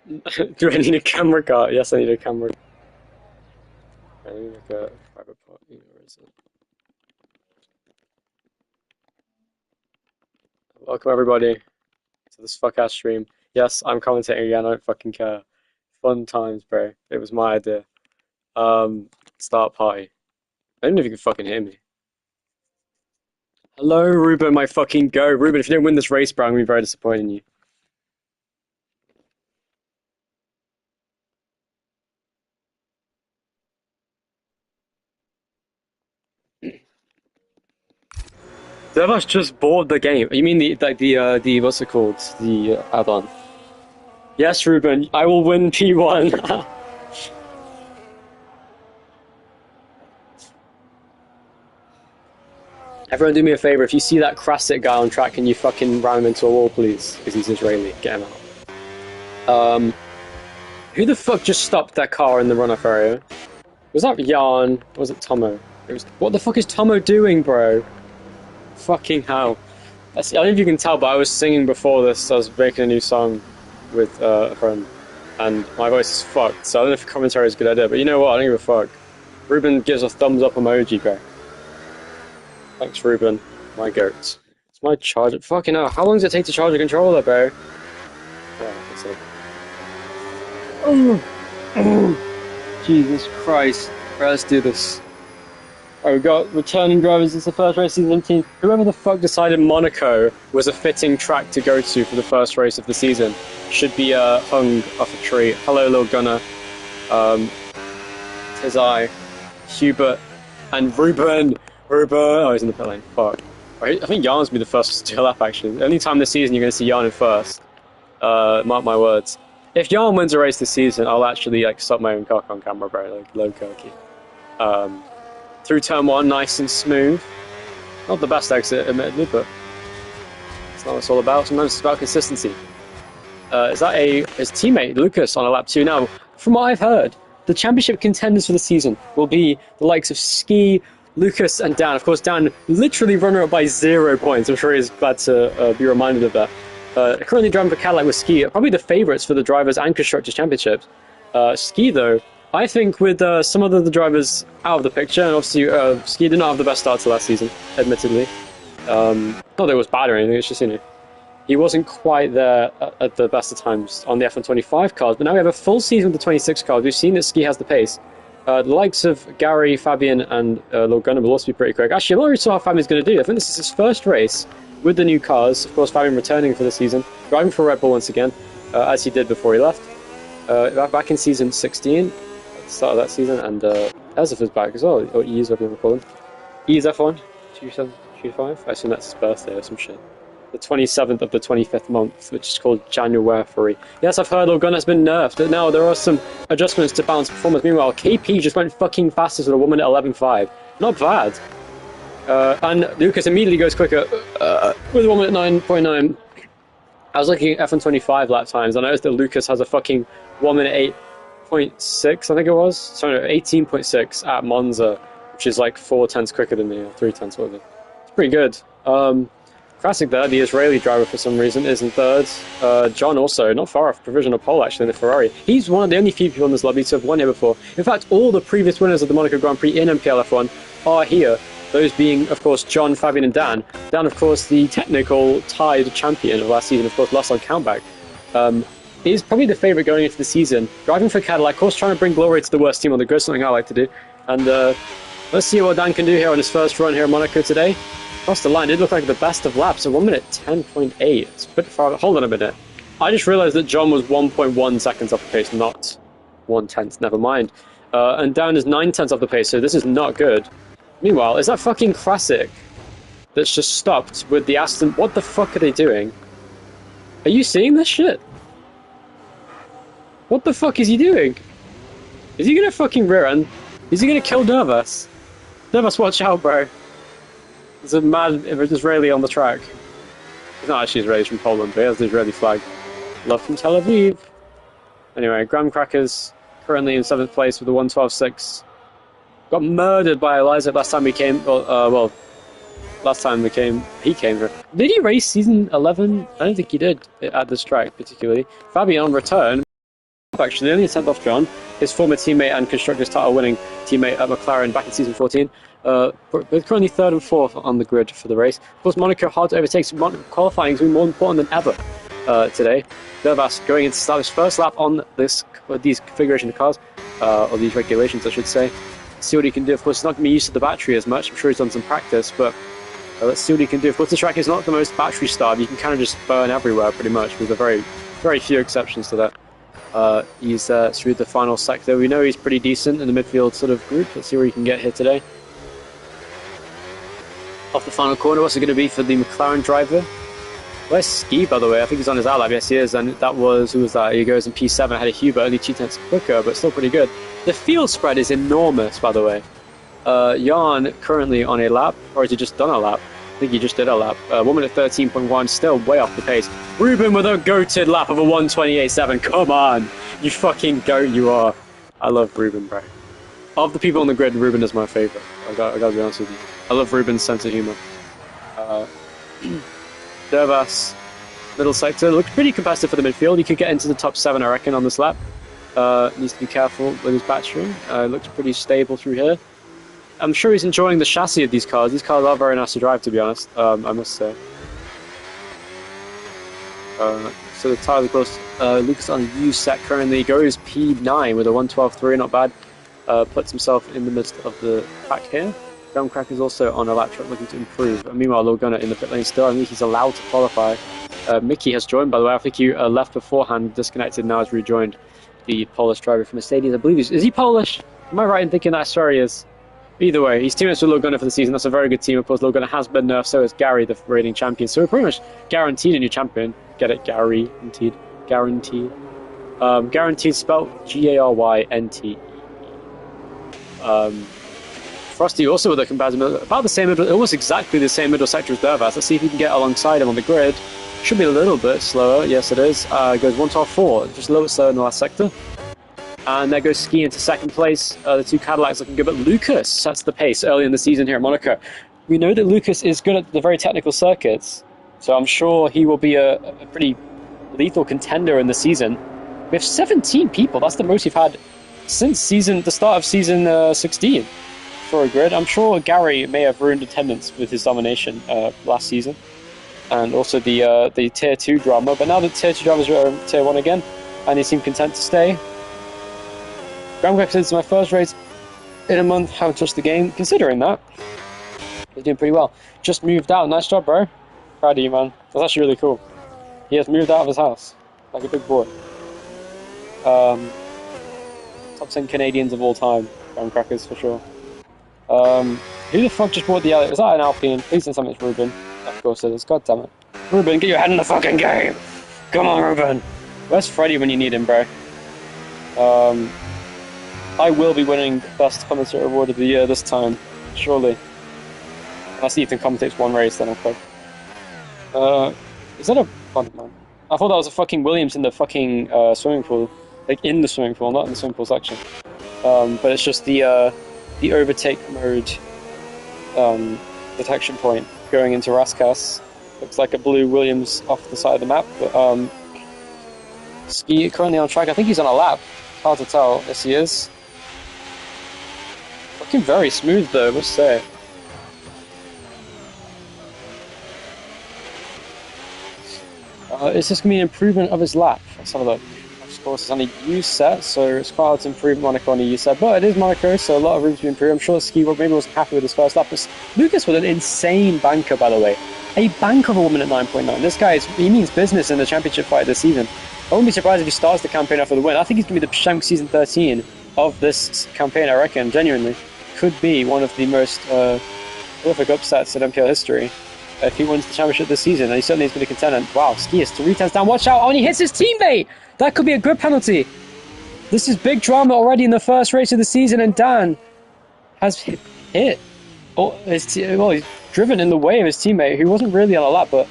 Do I need a camera car? Yes, I need a camera. I need like a private party, or is it? Welcome everybody to this fuck ass stream. Yes, I'm commentating again. I don't fucking care. Fun times, bro. It was my idea. Start party. I don't know if you can fucking hear me. Hello, Ruben, my fucking go. Ruben, if you don't win this race, bro, I'm gonna be very disappointed in you. Devas just bought the game. You mean the what's it called? The add-on. Yes, Ruben, I will win P1. Everyone do me a favor, if you see that Krasic guy on track, can you fucking ram him into a wall, please? Because he's Israeli. Get him out. Who the fuck just stopped that car in the runoff area? Was that Jan? Or was it Tomo? What the fuck is Tomo doing, bro? Fucking hell. I don't know if you can tell, but I was singing before this. I was making a new song with a friend, and my voice is fucked, so I don't know if commentary is a good idea, but you know what? I don't give a fuck. Ruben gives a thumbs up emoji, bro. Thanks, Ruben. My goat. It's my charger. Fucking hell, how long does it take to charge a controller, bro? Yeah, that's it. Oh, Jesus Christ. Bro, let's do this. Oh, we got returning drivers. It's the first race of the 17th. Whoever the fuck decided Monaco was a fitting track to go to for the first race of the season should be hung off a tree. Hello, little gunner. Tis I, Hubert, and Ruben. Oh, he's in the pit lane. Fuck. I think Jan's be the first to steal up, actually. The only time this season you're going to see Jan in first. Mark my words. If Jan wins a race this season, I'll actually like stop my own car on camera, bro. Like low kirky. Through turn one, nice and smooth. Not the best exit, admittedly, but it's not what it's all about. Sometimes it's about consistency. Is that his teammate Lucas on a lap 2 now? From what I've heard, the championship contenders for the season will be the likes of Ski, Lucas, and Dan. Of course, Dan literally runner-up by 0 points. I'm sure he's glad to be reminded of that. Currently driving for Cadillac with Ski, probably the favourites for the Drivers and Constructors Championships. Ski, though, I think with some of the drivers out of the picture, and obviously Ski did not have the best start to last season, admittedly. Not that it was bad or anything, it's just, you know, he wasn't quite there at the best of times on the F125 cars, but now we have a full season with the 26 cars. We've seen that Ski has the pace. The likes of Gary, Fabian, and Lord Gunnar will also be pretty quick. Actually, I'm not really sure how Fabian's going to do. I think this is his first race with the new cars. Of course, Fabian returning for the season, driving for Red Bull once again, as he did before he left. Back in season 16, at the start of that season, and Ezef is back as well, or Ease, whatever you want to call him. Ease F1, 2725? I assume that's his birthday or some shit. The 27th of the 25th month, which is called January. Yes, I've heard Lord Gunnar's been nerfed. Now there are some adjustments to balance performance. Meanwhile, KP just went fucking fastest with a woman at 11.5. Not bad. And Lucas immediately goes quicker with a woman at 9.9. I was looking at F125 lap times, and I noticed that Lucas has a fucking 1 minute 8.6, I think it was. Sorry, no, 18.6 at Monza, which is like 4 tenths quicker than me, or 3 tenths, whatever. It's pretty good. Krasic there, the Israeli driver for some reason, is in third. John also, not far off provisional pole actually in the Ferrari. He's one of the only few people in this lobby to have won here before. In fact, all the previous winners of the Monaco Grand Prix in NPL F1 are here. Those being, of course, John, Fabian, and Dan. Dan, of course, the technical tied champion of last season, of course, lost on countback. Is probably the favourite going into the season. Driving for Cadillac, of course, trying to bring glory to the worst team on the grid, something I like to do. And let's see what Dan can do here on his first run here in Monaco today. Across the line, it did look like the best of laps, so 1 minute 10.8. It's a bit far. Hold on a minute. I just realised that John was 1.1 seconds off the pace, not 1/10. Never mind. And Dan is 9 tenths off the pace, so this is not good. Meanwhile, is that fucking Krasic that's just stopped with the Aston? What the fuck are they doing? Are you seeing this shit? What the fuck is he doing? Is he gonna fucking rear end? Is he gonna kill Nervous? Nervous, watch out, bro. There's a mad Israeli on the track. He's not actually Israeli, he's from Poland, but he has the Israeli flag. Love from Tel Aviv. Anyway, Graham Crackers currently in 7th place with a 1:12.6. Got murdered by Eliza last time we came. Well, last time he came here. Did he race season 11? I don't think he did at this track particularly. Fabian on return. actually, only 10th off John, his former teammate and Constructors title-winning teammate at McLaren back in season 14. But currently 3rd and 4th on the grid for the race. Of course, Monaco hard to overtake, so qualifying is more important than ever today. Dervas going in to start his first lap on these configuration of cars, or these regulations, I should say. See what he can do. Of course, he's not going to be used to the battery as much. I'm sure he's done some practice, but let's see what he can do. Of course, the track is not the most battery-starved. You can kind of just burn everywhere, pretty much, with a very, very few exceptions to that. He's through the final sector. We know he's pretty decent in the midfield sort of group. Let's see where he can get here today. Off the final corner, what's it going to be for the McLaren driver? Where's Ski, by the way? I think he's on his outlap. Yes, he is. And that was, who was that? He goes in P7, had a Huber, only 2/10 quicker, but still pretty good. The field spread is enormous, by the way. Jan currently on a lap, or has he just done a lap? I think he just did a lap. 1 minute 13.1, still way off the pace. Ruben with a goated lap of a 1:28.7. Come on, you fucking goat, you are. I love Ruben, bro. Of the people on the grid, Ruben is my favorite. I gotta be honest with you. I love Ruben's sense of humor. Dervas, middle sector, looks pretty competitive for the midfield. He could get into the top 7, I reckon, on this lap. Needs to be careful with his battery. Looks pretty stable through here. I'm sure he's enjoying the chassis of these cars. These cars are very nice to drive, to be honest, I must say. So the tyres, of course, Lucas on a U set currently goes P9 with a 1:12.3, not bad. Puts himself in the midst of the pack here. Crack is also on a lap trap looking to improve. Meanwhile, Lil Gunner in the pit lane still. I think he's allowed to qualify. Mickey has joined, by the way. I think he left beforehand, disconnected, now has rejoined the Polish driver from Mercedes. I believe is he Polish? Am I right in thinking that? Sorry, he is. Either way, he's teammates with Lil Gunner for the season. That's a very good team. Of course, Lil Gunner has been nerfed, so is Gary, the reigning champion. So we're pretty much guaranteed a new champion. Get it? Guaranteed. Guaranteed. Guaranteed spelled G-A-R-Y-N-T. Frosty also with a comparison, about the same middle, almost exactly the same middle sector as Dervas. Let's see if he can get alongside him on the grid. Should be a little bit slower. Yes, it is. Goes 1:12.4, just a little bit slower in the last sector. And there goes Ski into second place. The two Cadillacs looking good, but Lucas sets the pace early in the season here at Monaco. We know that Lucas is good at the very technical circuits, so I'm sure he will be a pretty lethal contender in the season. We have 17 people. That's the most we've had since the start of season 16 for a grid. I'm sure Gary may have ruined attendance with his domination last season, and also the tier 2 drama. But now the tier 2 drivers are tier 1 again, and they seem content to stay. Graham says it's my first race in a month. Haven't touched the game. Considering that, he's doing pretty well. Just moved out. Nice job, bro. Proud of you, man. That's actually really cool. He has moved out of his house like a big boy. Top 10 Canadians of all time. Graham Crackers for sure. Who the fuck just bought the Elliot? Was that an Alpine? Please don't tell me it's Ruben. Of course it is. God damn it. Ruben, get your head in the fucking game! Come on, Ruben! Where's Freddy when you need him, bro? I will be winning Best Commentator Award of the Year this time, surely. Unless Ethan commentates one race, then I'll play. Is that a... Oh, man. I thought that was a fucking Williams in the fucking swimming pool. Like, in the swimming pool, not in the swimming pool section. But it's just the overtake mode detection point going into Raskas. Looks like a blue Williams off the side of the map, but Ski currently on track. I think he's on a lap. Hard to tell. Yes, he is. Looking very smooth though, I must say. Is this going to be an improvement of his lap? Let's have a look. Of course, it's on a U set, so it's quite hard to improve Monaco on a U set, but it is Monaco, so a lot of room to improve. I'm sure Ski maybe wasn't happy with his first lap, but Lucas with an insane banker, by the way. A bank of a 1 minute 9.9. This guy, he means business in the championship fight this season. I wouldn't be surprised if he starts the campaign off with a win. I think he's going to be the Shank season 13 of this campaign, I reckon, genuinely. Could be one of the most prolific upsets in NPL history. If he wins the championship this season, and he certainly is going to contend. And wow, Ski is 3 tenths down. Watch out! Oh, and he hits his teammate! That could be a grid penalty. This is big drama already in the first race of the season, and Dan has hit. Well, he's driven in the way of his teammate, who wasn't really on a lap, but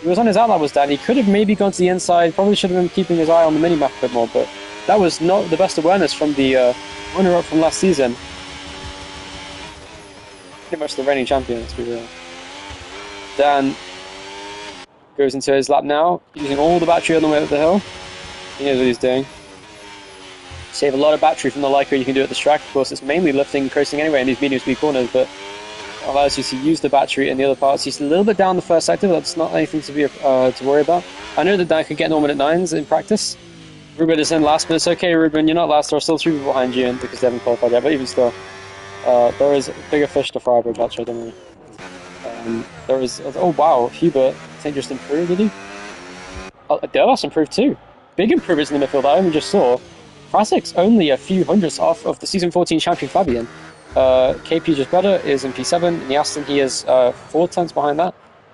he was on his outlap, was Dan. He could have maybe gone to the inside, probably should have been keeping his eye on the minimap a bit more, but that was not the best awareness from the runner-up from last season. Pretty much the reigning champion, let's be real. Dan goes into his lap now, using all the battery on the way up the hill. He knows what he's doing. Save a lot of battery from the Leica you can do at this track. Of course, it's mainly lifting and coasting anyway in these medium speed corners, but allows you to use the battery in the other parts. He's a little bit down the first sector, but that's not anything to be to worry about. I know that Dan could get Norman at 9s in practice. Ruben is in last, but it's okay, Ruben. You're not last. There are still 3 people behind you, and because they haven't qualified yet. But even still, there is bigger fish to fry about battery, don't worry. There is. Oh wow, Hubert. I think just improved, did he? Dervas improved too. Big improvements in the midfield. I only just saw. Krasik's only a few hundredths off of the season 14 champion Fabian. KP just better is in P7. In the Aston, he is 4 tenths behind that.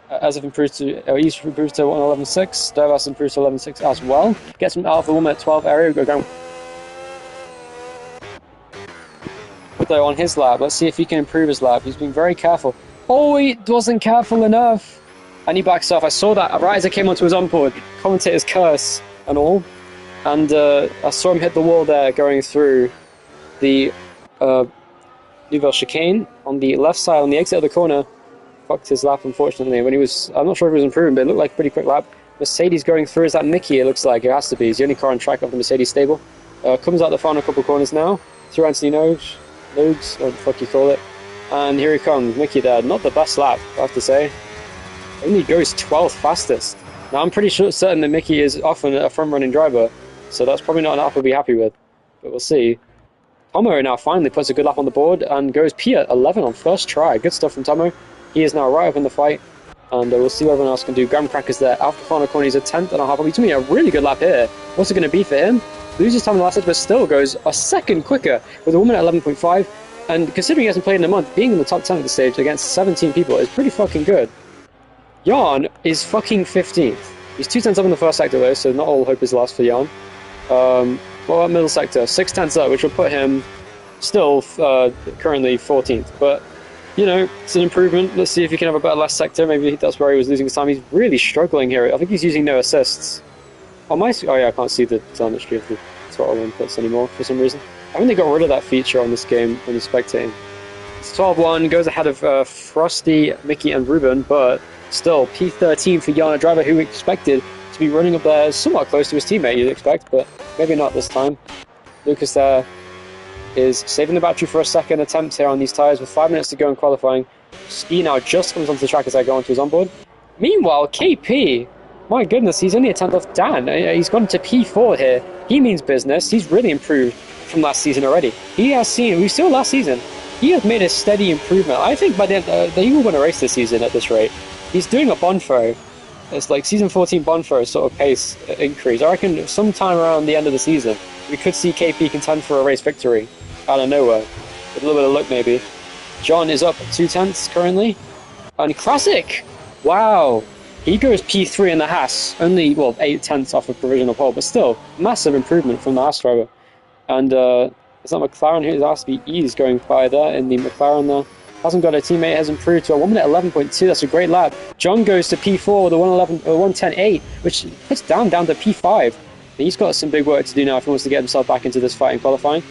As if improved to, he's improved to 111.6. Dervas improved to 11.6 as well. Gets him out of the 1 minute 12 area. Go down. Though on his lap, let's see if he can improve his lap. He's been very careful. Oh, he wasn't careful enough. And he backs off. I saw that right as I came onto his onboard. Commentator's curse and all. And I saw him hit the wall there going through the Nouvelle chicane on the left side on the exit of the corner. Fucked his lap, unfortunately. When he was, I'm not sure if he was improving, but it looked like a pretty quick lap. Mercedes going through. Is that Mickey? It looks like it has to be. He's the only car on track of the Mercedes stable. Comes out the final couple of corners now. Through Anthony Nogues, or the fuck you call it. And here he comes, Mickey there. Not the best lap, I have to say. Only goes 12th fastest. Now I'm pretty certain that Mickey is often a front-running driver, so that's probably not an lap I'll be happy with. But we'll see. Tomo now finally puts a good lap on the board and goes P11 on first try. Good stuff from Tomo. He is now right up in the fight, and we'll see what everyone else can do. Graham Cracker's there. After the final corner, he's a 10th and a half. He's doing a really good lap here. What's it going to be for him? Loses time in the last edge, but still goes a second quicker with a 1 minute 11.5. And considering he hasn't played in a month, being in the top 10 at the stage against 17 people is pretty fucking good. Jan is fucking 15th. He's 2 tenths up in the first sector though, so not all hope is lost for Jan. What about middle sector? 6 tenths up, which will put him still currently 14th. But, you know, it's an improvement. Let's see if he can have a better last sector. Maybe that's where he was losing his time. He's really struggling here. I think he's using no assists. Oh yeah, I can't see the telemetry of the throttle inputs anymore for some reason. I think they got rid of that feature on this game when you're spectating. It's 12-1, goes ahead of Frosty, Mickey and Ruben, but still P13 for Jan, a driver who we expected to be running up there somewhat close to his teammate, you'd expect, but maybe not this time. Lucas there is saving the battery for a second attempt here on these tyres with 5 minutes to go in qualifying. Ski now just comes onto the track as I go onto his onboard. Meanwhile, KP, my goodness, he's only a 10th off Dan. He's gone to P4 here. He means business. He's really improved from last season already. He has seen, we saw last season, he has made a steady improvement. I think by the end, he will win a race this season at this rate. He's doing a Bonfo. It's like season 14 Bonfo sort of pace increase. I reckon sometime around the end of the season, we could see KP contend for a race victory out of nowhere. With a little bit of luck, maybe. John is up 2 tenths currently. And Classic! Wow! He goes P3 in the Haas. Only, well, 8 tenths off of provisional pole, but still, massive improvement from the Haas driver. And it's not McLaren who has to be eased going by there in the McLaren there. Hasn't got a teammate, has improved to a 1 minute 11.2. That's a great lap. John goes to P4 with a 110.8, which puts down to P5. And he's got some big work to do now if he wants to get himself back into this fight in qualifying.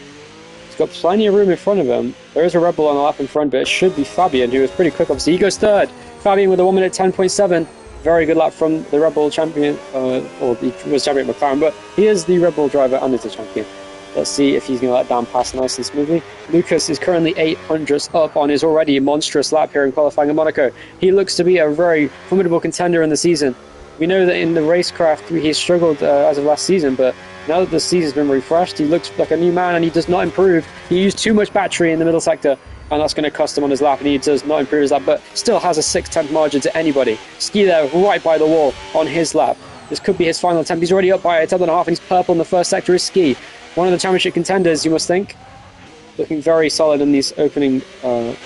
He's got plenty of room in front of him. There is a Red Bull on the lap in front, but it should be Fabian, who is pretty quick. Obviously, he goes third. Fabian with a 1 minute 10.7. Very good lap from the Red Bull champion, or he was champion at McLaren, but he is the Red Bull driver and is the champion. Let's see if he's going to let Dan pass nice and smoothly. Lucas is currently 800ths up on his already monstrous lap here in qualifying in Monaco. He looks to be a very formidable contender in the season. We know that in the racecraft he's struggled as of last season, but now that the season's been refreshed, he looks like a new man and he does not improve. He used too much battery in the middle sector, and that's going to cost him on his lap, and he does not improve his lap, but still has a 6/10 margin to anybody. Ski there right by the wall on his lap. This could be his final attempt. He's already up by a 10.5, and he's purple in the first sector is Ski. One of the championship contenders, you must think. Looking very solid in these opening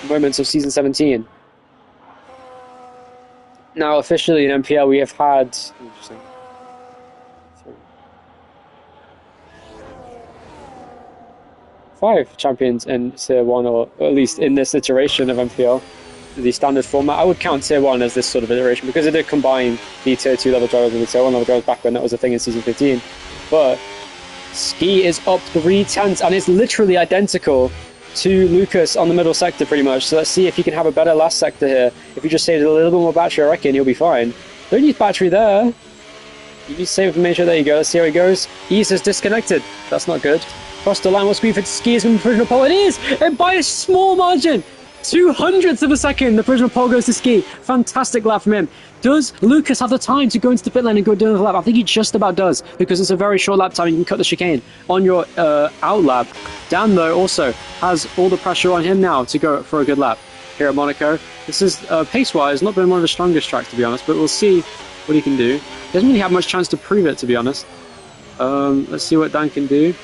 moments of Season 17. Now, officially in NPL, we have had... 5 champions in Tier 1, or at least in this iteration of NPL, the standard format. I would count Tier 1 as this sort of iteration, because it did combine the Tier 2 level drivers and the Tier 1 level drivers back when that was a thing in Season 15. But Ski is up 3 tenths, and it's literally identical to Lucas on the middle sector pretty much. So let's see if he can have a better last sector here. If he just saves a little bit more battery, I reckon he'll be fine. Don't use battery there. You save information. There you go. Let's see how he goes. Ease is disconnected. That's not good. Cross the line. What speed for Ski is from the provisional pole? It is! And by a small margin! 0.02 of a second, the provisional pole goes to Ski. Fantastic lap from him. Does Lucas have the time to go into the pit lane and go do another lap? I think he just about does, because it's a very short lap time. You can cut the chicane on your out lap. Dan, though, also has all the pressure on him now to go for a good lap here at Monaco. This is, pace-wise, not been one of the strongest tracks, to be honest, but we'll see what he can do. He doesn't really have much chance to prove it, to be honest. Let's see what Dan can do.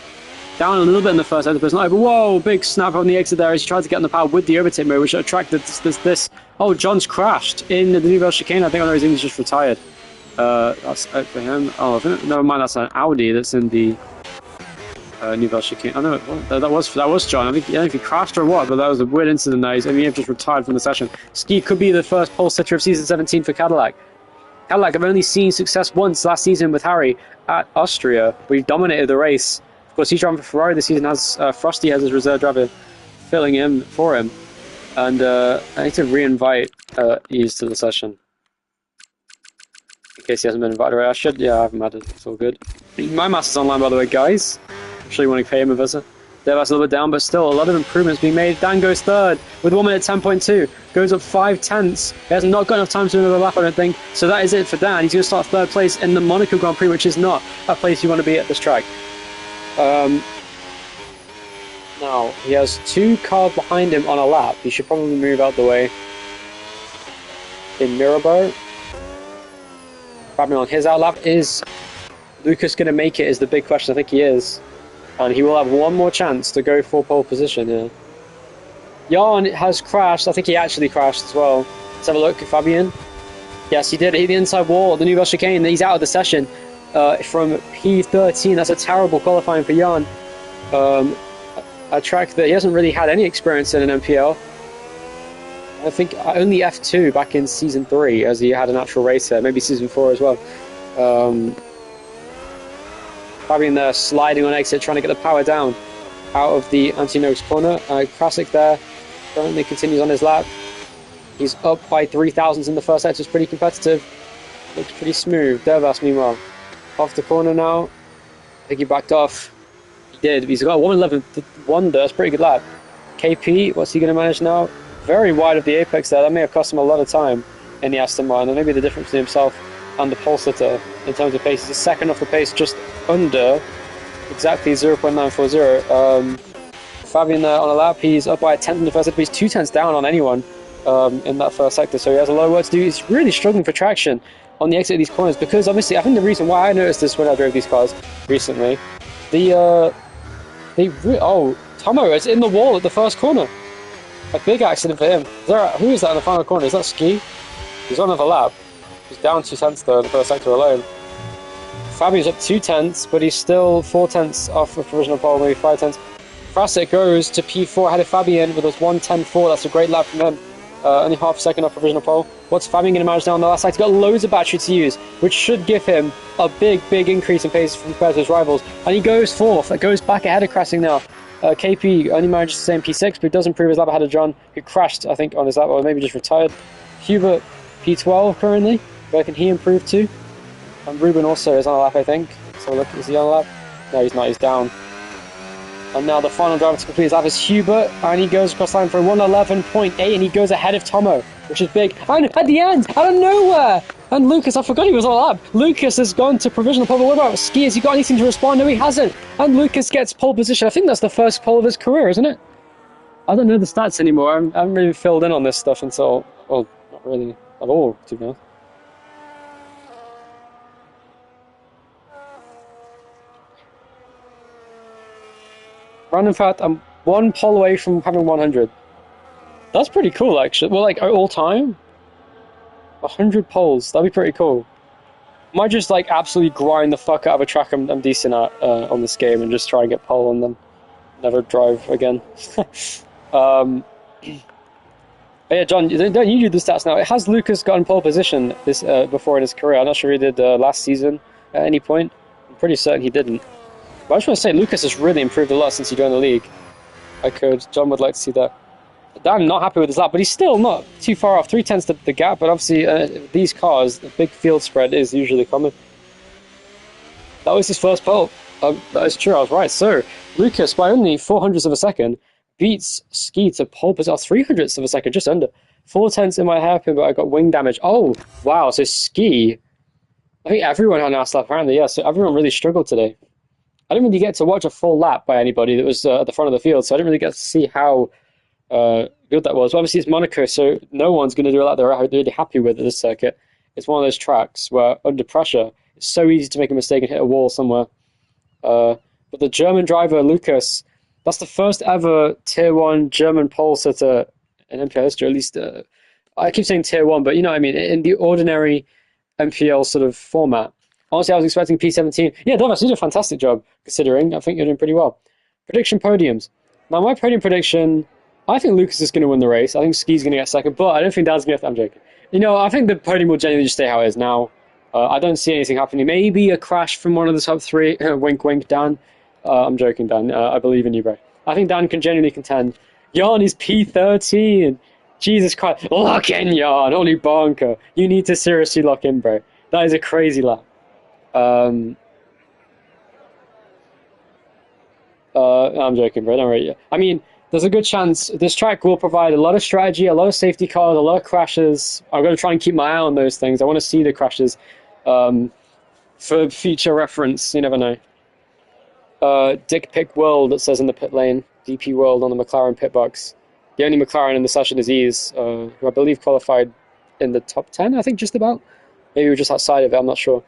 Down a little bit in the first exit, but it's not over. Whoa, big snap on the exit there as he tried to get on the power with the overtake mode, which attracted this. Oh, John's crashed in the Nouvelle chicane. I think I know he's just retired. That's out for him. Oh, never mind, that's an Audi that's in the Nouvelle chicane. I know that was John. I don't know if he crashed or what, but that was a weird incident there. He may have just retired from the session. Ski could be the first pole sitter of season 17 for Cadillac. Cadillac have only seen success once last season with Harry at Austria. We've dominated the race. Of course, he's driving for Ferrari this season. Has Frosty as his reserve driver, filling in for him. And I need to re-invite Ease to the session in case he hasn't been invited. I should. Yeah, I haven't had it. It's all good. My master's online, by the way, guys. I'm sure you want to pay him a visit. That's a little bit down, but still a lot of improvements being made. Dan goes third with 1 minute 10.2. Goes up 5 tenths. He has not got enough time to do another lap, I don't think. So that is it for Dan. He's going to start third place in the Monaco Grand Prix, which is not a place you want to be at this track. Now, he has 2 cars behind him on a lap. He should probably move out the way. In Mirabeau. Probably on his out lap. Is Lucas going to make it is the big question. I think he is. And he will have one more chance to go for pole position here. Jan has crashed. I think he actually crashed as well. Let's have a look at Fabian. Yes, he did hit the inside wall of the Nouvelle chicane. He's out of the session from P13. That's a terrible qualifying for Jan. A track that he hasn't really had any experience in an NPL. I think only F2 back in Season 3 as he had an actual race there. Maybe Season 4 as well. Fabian there sliding on exit, trying to get the power down out of the anti-nose corner. Krasik there currently continues on his lap. He's up by 3 thousandths in the first sector. It's pretty competitive. Looks pretty smooth. Dervas, meanwhile, off the corner now. I think he backed off. He did. He's got a 1:11.1. That's a pretty good lap. KP, what's he going to manage now? Very wide of the apex there. That may have cost him a lot of time in the Aston Martin. Maybe the difference between himself and the pole sitter in terms of pace is a second off the pace, just under exactly 0.940. Fabian there on a lap, he's up by a tenth in the first sector, but he's 2 tenths down on anyone in that first sector, so he has a lot of work to do. He's really struggling for traction on the exit of these corners, because obviously I think the reason why I noticed this when I drove these cars recently, Tomo is in the wall at the first corner. A big accident for him. Who is that in the final corner? Is that Ski? He's on another lap. He's down 2 tenths though in the first sector alone. Fabian's up 2 tenths, but he's still 4 tenths off of provisional pole, maybe 5 tenths. Krasik goes to P4 ahead of Fabian with us 1:10.4. That's a great lap from him. Only half a second off provisional pole. What's Fabian going to manage down on the last side? He's got loads of battery to use, which should give him a big increase in pace compared to his rivals. And he goes fourth. It goes back ahead of Krasik now. KP only manages to stay in P6, but he does improve his lap ahead of John, who crashed, I think, on his lap, or maybe just retired. Hubert, P12 currently. Where can he improve to? And Ruben also is on a lap, I think. So look, is he on a lap? No, he's not, he's down. And now the final driver to complete his lap is Hubert, and he goes across the line for 1:11.8, and he goes ahead of Tomo, which is big. And at the end, out of nowhere, and Lucas, I forgot he was on a lap. Lucas has gone to provisional pole, but what about Ski? Has he got anything to respond? No, he hasn't. And Lucas gets pole position. I think that's the first pole of his career, isn't it? I don't know the stats anymore. I haven't really filled in on this stuff until, well, not really at all, to be honest. Random fact, I'm 1 pole away from having 100. That's pretty cool, actually. Well, like, all time? 100 poles. That'd be pretty cool. Might just, like, absolutely grind the fuck out of a track I'm decent at on this game and just try and get pole and then never drive again. But yeah, John, don't you do the stats now? Has Lucas gotten pole position this before in his career? I'm not sure he did last season at any point. I'm pretty certain he didn't. But I just want to say, Lucas has really improved a lot since he joined the league. John would like to see that. I'm not happy with his lap, but he's still not too far off. 3 tenths the gap, but obviously these cars, the big field spread is usually common. That was his first pole. That is true, I was right. So, Lucas, by only 400ths of a second, beats Ski to pole position, 300ths of a second, just under. 4/10 in my hairpin, but I got wing damage. Oh, wow, so Ski, I think everyone on our lap, apparently, yeah, so everyone really struggled today. I didn't really get to watch a full lap by anybody that was at the front of the field, so I didn't really get to see how good that was. But obviously, it's Monaco, so no one's going to do a lap they're really happy with at this circuit. It's one of those tracks where, under pressure, it's so easy to make a mistake and hit a wall somewhere. But the German driver, Lucas, that's the first ever Tier 1 German pole sitter in NPL history, at least. I keep saying Tier 1, but you know what I mean, in the ordinary NPL sort of format. Honestly, I was expecting P17. Yeah, Douglas, you did a fantastic job, considering. I think you're doing pretty well. Prediction podiums. Now, my podium prediction, I think Lucas is going to win the race. I think Ski's going to get second, but I don't think Dan's going to get. I'm joking. You know, I think the podium will genuinely just stay how it is now. I don't see anything happening. Maybe a crash from one of the top three. Wink, wink, Dan. I'm joking, Dan. I believe in you, bro. I think Dan can genuinely contend. Jan is P13. Jesus Christ. Lock in, Jan. Holy bonker. You need to seriously lock in, bro. That is a crazy lap. I'm joking, bro. Don't worry. I mean, there's a good chance this track will provide a lot of strategy, a lot of safety cars, a lot of crashes. I'm going to try and keep my eye on those things. I want to see the crashes for future reference. You never know. Dick Pick World, it says in the pit lane. DP World on the McLaren pit box. The only McLaren in the session is Ease, who I believe qualified in the top 10, I think, just about. Maybe we're just outside of it, I'm not sure.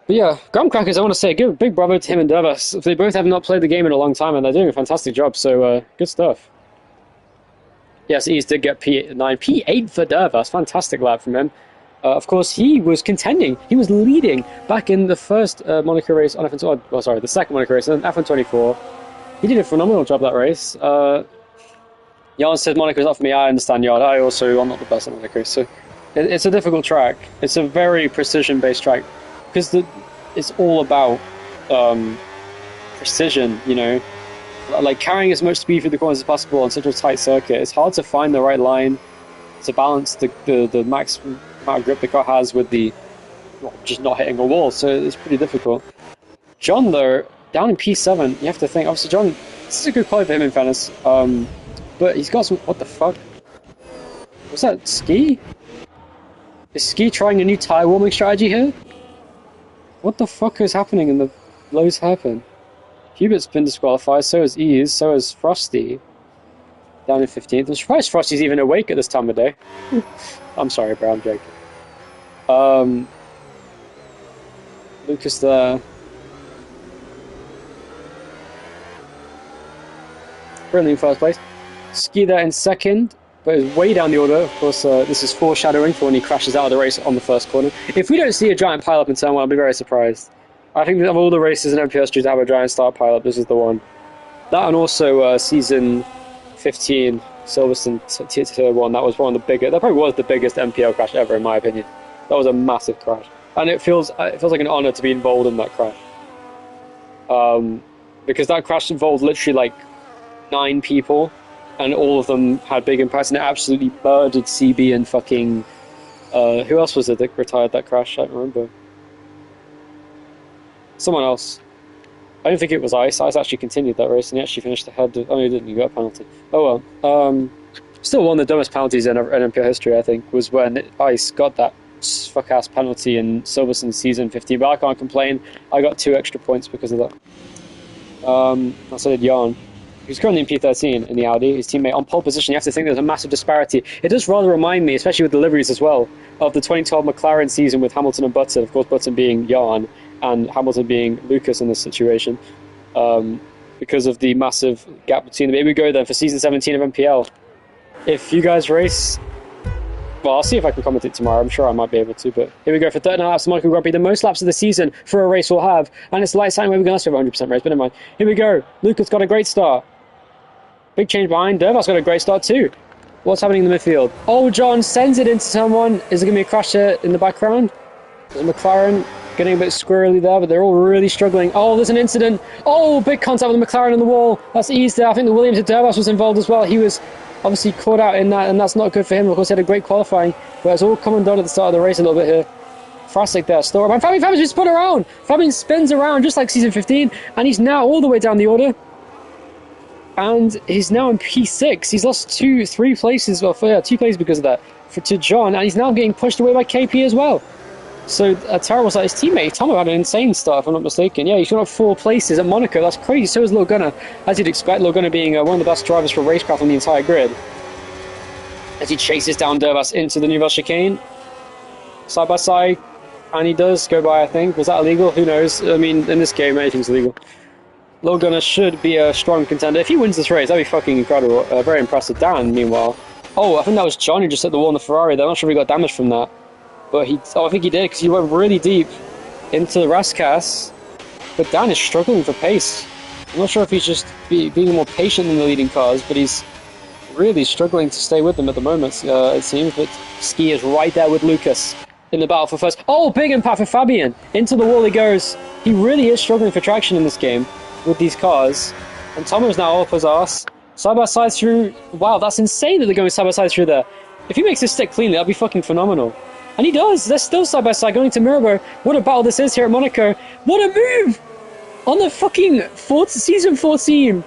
But yeah, Graham Crackers, I want to say, give a big bravo to him and Dervas. They both have not played the game in a long time, and they're doing a fantastic job, so good stuff. Yes, Ease did get P9. P8 for Dervas, fantastic lap from him. Of course, he was contending, he was leading back in the first Monaco race on F1, oh, sorry, the second Monaco race on F124. He did a phenomenal job that race. Jan said Monaco's not for me. I understand, Jan. I also am not the best at Monaco, so it's a difficult track. It's a very precision-based track because it's all about precision, you know, like carrying as much speed through the corners as possible on such a tight circuit. It's hard to find the right line to balance the max amount of grip the car has with the just not hitting a wall, so it's pretty difficult. John, though, down in P7, you have to think, obviously, John, this is a good quality for him in fairness, but he's got some, what the fuck? Was that Ski? Is Ski trying a new tyre warming strategy here? What the fuck is happening in the Lowe's hairpin? Hubert's been disqualified, so is Ease, so is Frosty. Down in 15th. I'm surprised Frosty's even awake at this time of day. I'm sorry, bro, I'm joking. Lucas there. Currently in first place. Ski there in second, but is way down the order. Of course, this is foreshadowing for when he crashes out of the race on the first corner. If we don't see a giant pile-up in turn 1, I'll be very surprised. I think of all the races in NPL history to have a giant start pile-up, this is the one. That and also season 15, Silverstone Tier 1, that was one of the biggest, that probably was the biggest NPL crash ever in my opinion. That was a massive crash. And it feels like an honour to be involved in that crash. Because that crash involved literally like 9 people, and all of them had big impacts, and it absolutely murdered CB and fucking... who else was it that retired that crash? I don't remember. Someone else. I don't think it was Ice. Ice actually continued that race, and he actually finished ahead. Oh, he didn't. He got a penalty. Oh well. Still one of the dumbest penalties in NPL history, I think, was when Ice got that fuck-ass penalty in Silverstone season 15, but I can't complain. I got 2 extra points because of that. So did Jan. He's currently in P13 in the Audi. His teammate on pole position. You have to think there's a massive disparity. It does rather remind me, especially with deliveries as well, of the 2012 McLaren season with Hamilton and Button. Of course, Button being Jan and Hamilton being Lucas in this situation, because of the massive gap between them. Here we go then for season 17 of NPL. If you guys race, well, I'll see if I can comment it tomorrow. I'm sure I might be able to, but here we go for 39 laps of Monaco Grand Prix, the most laps of the season for a race we'll have, and it's light sign where we're going to have 100% race, but never mind. Here we go. Lucas got a great start. Big change behind. Dervas got a great start too. What's happening in the midfield? Oh, John sends it into someone. Is there going to be a crash here in the background? There's McLaren getting a bit squirrely there, but they're all really struggling. Oh, there's an incident. Oh, big contact with the McLaren on the wall. That's Ease there. I think the Williams at Dervas was involved as well. He was obviously caught out in that, and that's not good for him. Of course, he had a great qualifying, but it's all come and done at the start of the race a little bit here. Frasic there still. And Fabian's been spun around. Fabian spins around just like season 15, and he's now all the way down the order. And he's now in P6. He's lost 3 places, well, 2 places because of that, to John, and he's now getting pushed away by KP as well. So a terrible start. His teammate Tomo had an insane start, if I'm not mistaken. Yeah, he's got up 4 places at Monaco. That's crazy. So is Lil Gunner, as you'd expect. Lil Gunner being one of the best drivers for racecraft on the entire grid. As he chases down Dervas into the Nouvelle Chicane, side by side, and he does go by, I think. Was that illegal? Who knows? I mean, in this game, anything's illegal. Lil Gunner should be a strong contender. If he wins this race, that'd be fucking incredible. Very impressive. Dan, meanwhile. Oh, I think that was John who just hit the wall in the Ferrari. I'm not sure if he got damaged from that. But I think he did, because he went really deep into the Rascas. But Dan is struggling for pace. I'm not sure if he's just being more patient than the leading cars, but he's really struggling to stay with them at the moment, it seems. But Ski is right there with Lucas in the battle for first. Oh, big impact for Fabian. Into the wall he goes. He really is struggling for traction in this game with these cars. And Tomo's now up his arse. Side by side through. Wow, that's insane that they're going side by side through there. If he makes this stick cleanly, that'd be fucking phenomenal. And he does. They're still side by side going to Mirabeau. What a battle this is here at Monaco. What a move! On the fucking season 14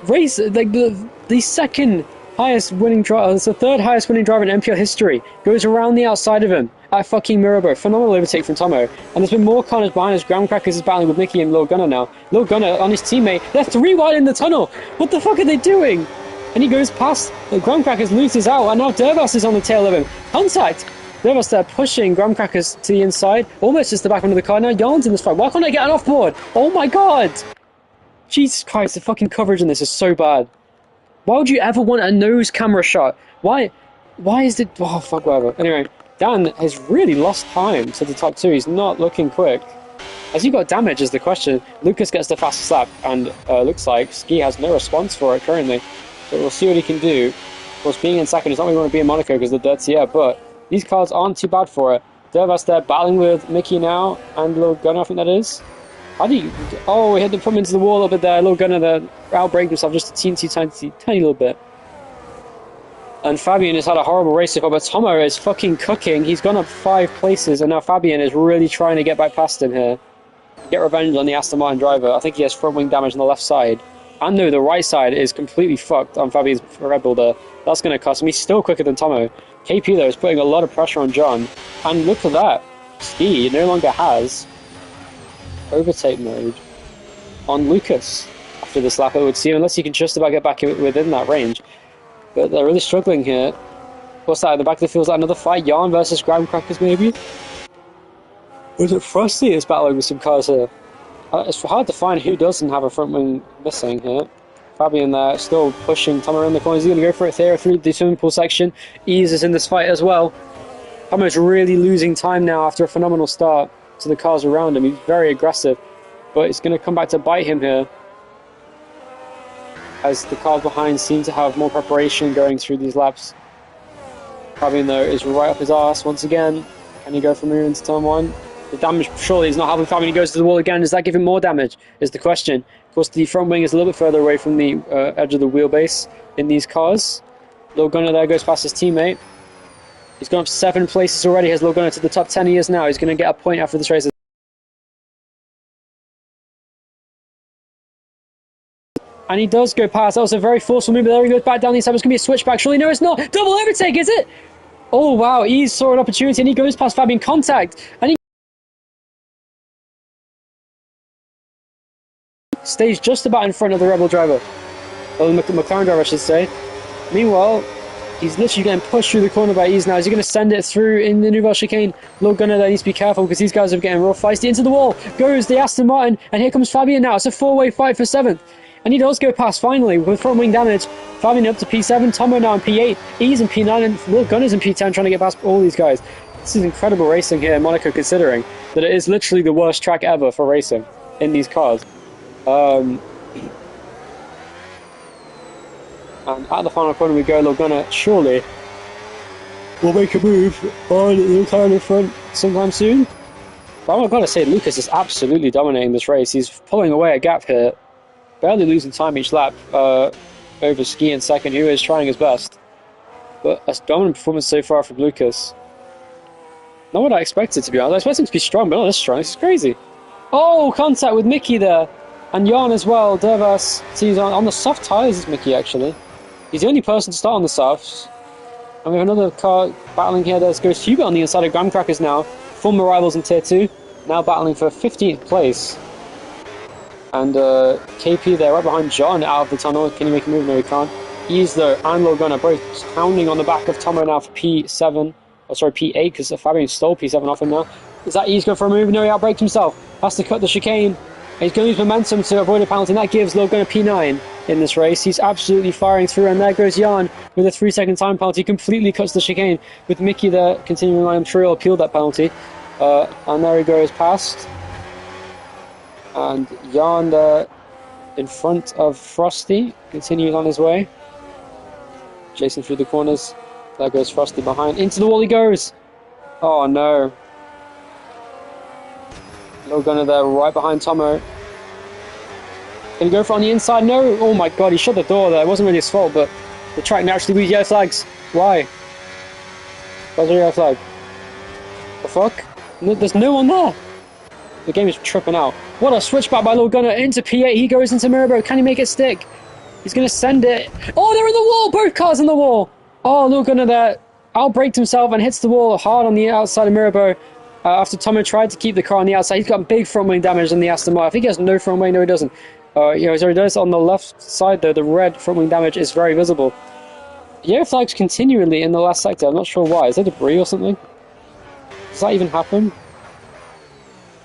race, like the second highest winning driver, it's the third highest winning driver in NPL history, goes around the outside of him at fucking Mirabeau. Phenomenal overtake from Tomo. And there's been more corners behind us. Graham Crackers is battling with Mickey and Lil Gunner now. Lil Gunner on his teammate. They're 3 wide in the tunnel. What the fuck are they doing? And he goes past. Graham Crackers loses out, and now Dervas is on the tail of him. Contact! Dervas there pushing Graham Crackers to the inside, almost just the back end of the car. Now Yarn's in this fight. Why can't I get an offboard? Oh my god! Jesus Christ, the fucking coverage in this is so bad. Why would you ever want a nose camera shot? Why is it... Oh, fuck, whatever. Anyway, Dan has really lost time to the top 2. He's not looking quick. Has he got damage is the question. Lucas gets the fastest lap, and looks like Ski has no response for it currently. But we'll see what he can do. Of course, being in second is not what we want to be in Monaco because of the dirty air, but these cars aren't too bad for it. Dervas there battling with Mickey now, and Lil Gunner, I think that is. How do you... Oh, he had to put him into the wall a little bit there. Lil Gunner there outbraked himself just a tiny little bit. And Fabian has had a horrible race so far, but Tomo is fucking cooking. He's gone up 5 places, and now Fabian is really trying to get back past him here. Get revenge on the Aston Martin driver. I think he has front wing damage on the left side. And no, the right side is completely fucked on Fabian's Red Bull there. That's going to cost him. He's still quicker than Tomo. KP, though, is putting a lot of pressure on John. And look at that. Ski no longer has overtake mode on Lucas after this lap, it would seem, unless he can just about get back within that range. But they're really struggling here. What's that? In the back of the field, is that another fight? Yarn versus Graham Crackers, maybe? Was it Frosty is battling with some cars here? It's hard to find who doesn't have a front wing missing here. Fabian there, still pushing Tomo around the corner. He's going to go for it there through the swimming pool section. Ease is in this fight as well. Tomo's really losing time now after a phenomenal start to the cars around him. He's very aggressive, but it's going to come back to bite him here, as the cars behind seem to have more preparation going through these laps. Fabian, though, is right up his arse once again. Can he go from here into turn 1? The damage surely is not helping Fabian. He goes to the wall again. Does that give him more damage, is the question. Of course, the front wing is a little bit further away from the edge of the wheelbase in these cars. Lil Gunner there goes past his teammate. He's gone up 7 places already. Has Lil Gunner to the top 10 he is now. He's going to get a point after this race. And he does go past. That was a very forceful move. But there he goes back down the inside. It's going to be a switchback. Surely, no, it's not. Double overtake, is it? Oh, wow. He saw an opportunity and he goes past Fabian. Contact. And he stays just about in front of the Rebel driver. Or the McLaren driver, I should say. Meanwhile, he's literally getting pushed through the corner by Ease now. Is he going to send it through in the Nouvelle Chicane? Lil Gunner there needs to be careful because these guys are getting real feisty. Into the wall goes the Aston Martin. And here comes Fabian now. It's a 4-way fight for 7th. And he does go past finally with front wing damage. Fabian up to P7. Tomo now in P8. Ease in P9. And Lil Gunner's in P10 trying to get past all these guys. This is incredible racing here in Monaco, considering that it is literally the worst track ever for racing in these cars. And at the final corner we go. Lil Gunner surely will make a move on the McLaren in front sometime soon. But I've got to say, Lucas is absolutely dominating this race. He's pulling away a gap here, barely losing time each lap over Ski in second, who is trying his best. But a dominant performance so far from Lucas. Not what I expected, to be honest. I expected him to be strong, but not this strong. This is crazy. Oh, contact with Mickey there. And Jan as well. Dervas. See, he's on the soft tyres, is Mickey, actually. He's the only person to start on the softs. And we have another car battling here. There goes Hubert on the inside of Graham Crackers now. Former rivals in Tier 2. Now battling for 15th place. And KP there right behind John out of the tunnel. Can he make a move? No, he can't. He's though, and Logana both pounding on the back of Tomo now for P7. Oh, sorry, P8, because Fabian stole P7 off him now. Is that he's going for a move? No, he outbraked himself. Has to cut the chicane. He's going to use momentum to avoid a penalty, and that gives Logana P9 in this race. He's absolutely firing through, and there goes Jan with a 3-second time penalty. Completely cuts the chicane with Mickey there continuing on. I'm sure he'll appeal that penalty. And there he goes past. And Jan there in front of Frosty continues on his way. Chasing through the corners. There goes Frosty behind. Into the wall he goes. Oh no. Low gunner there right behind Tomo. Can he go for it on the inside? No. Oh my god, he shut the door there. It wasn't really his fault, but the track naturally lose yellow flags. Why? Where's the yellow flag? The fuck? No, there's no one there. The game is tripping out. What a switchback by Low Gunner into P8. He goes into Mirabeau. Can he make it stick? He's going to send it. Oh, they're in the wall. Both cars in the wall. Oh, Low Gunner there outbraked himself and hits the wall hard on the outside of Mirabeau. After Tomo tried to keep the car on the outside. He's got big front wing damage on the Aston Martin. I think he has no front wing. No, he doesn't. He does on the left side, though. The red front wing damage is very visible. Yellow flags continually in the last sector. I'm not sure why. Is there debris or something? Does that even happen?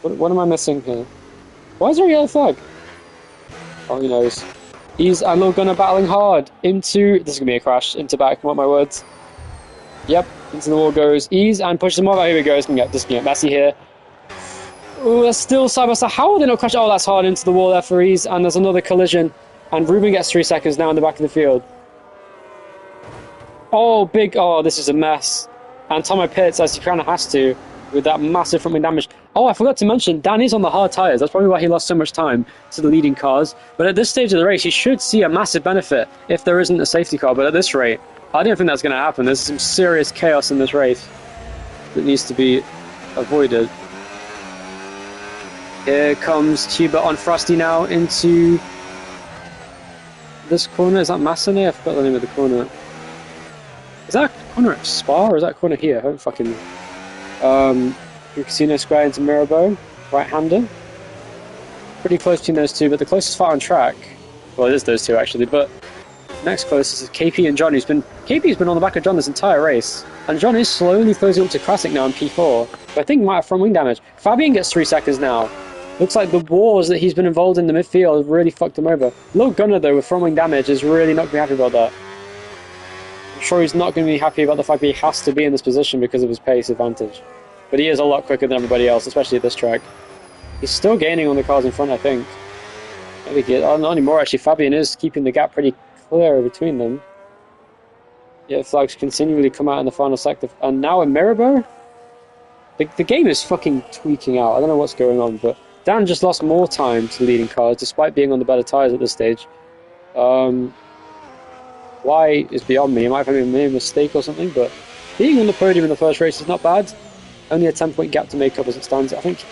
What am I missing here? Why is there a yellow flag? Oh, who knows. He's and Low Gunner battling hard into... This is going to be a crash. Into back, mark my words. Yep, into the wall goes Ease and pushes him over. Here we go. This can get messy here. Oh, that's still side by side. How are they not crashing? Oh, that's hard into the wall there for Ease. And there's another collision. And Ruben gets 3 seconds now in the back of the field. Oh, big... Oh, this is a mess. And Tomo pits as he kind of has to with that massive front wing damage. Oh, I forgot to mention, Dan is on the hard tyres. That's probably why he lost so much time to the leading cars. But at this stage of the race, he should see a massive benefit if there isn't a safety car. But at this rate, I don't think that's going to happen. There's some serious chaos in this race that needs to be avoided. Here comes Hubert on Frosty now into this corner. Is that Massone? I forgot the name of the corner. Is that corner at Spa or is that corner here? I don't fucking know. Casino Square into Mirabeau, right-hander. Pretty close between those two, but the closest far on track, well, it is those two actually, but next closest is KP and John, KP's been on the back of John this entire race, and John is slowly closing up to Classic now in P4, but I think he might have front wing damage. Fabian gets 3 seconds now. Looks like the wars that he's been involved in the midfield have really fucked him over. Low Gunner, though, with front wing damage is really not going to be happy about that. I'm sure he's not going to be happy about the fact that he has to be in this position because of his pace advantage. But he is a lot quicker than everybody else, especially at this track. He's still gaining on the cars in front, I think. Maybe not anymore, actually. Fabian is keeping the gap pretty clear between them. Yeah, flags continually come out in the final sector. And now in Mirabeau? The game is fucking tweaking out. I don't know what's going on, but Dan just lost more time to the leading cars, despite being on the better tyres at this stage. Why is beyond me. He might have made a mistake or something, but being on the podium in the first race is not bad. Only a 10-point gap to make up as it stands. I think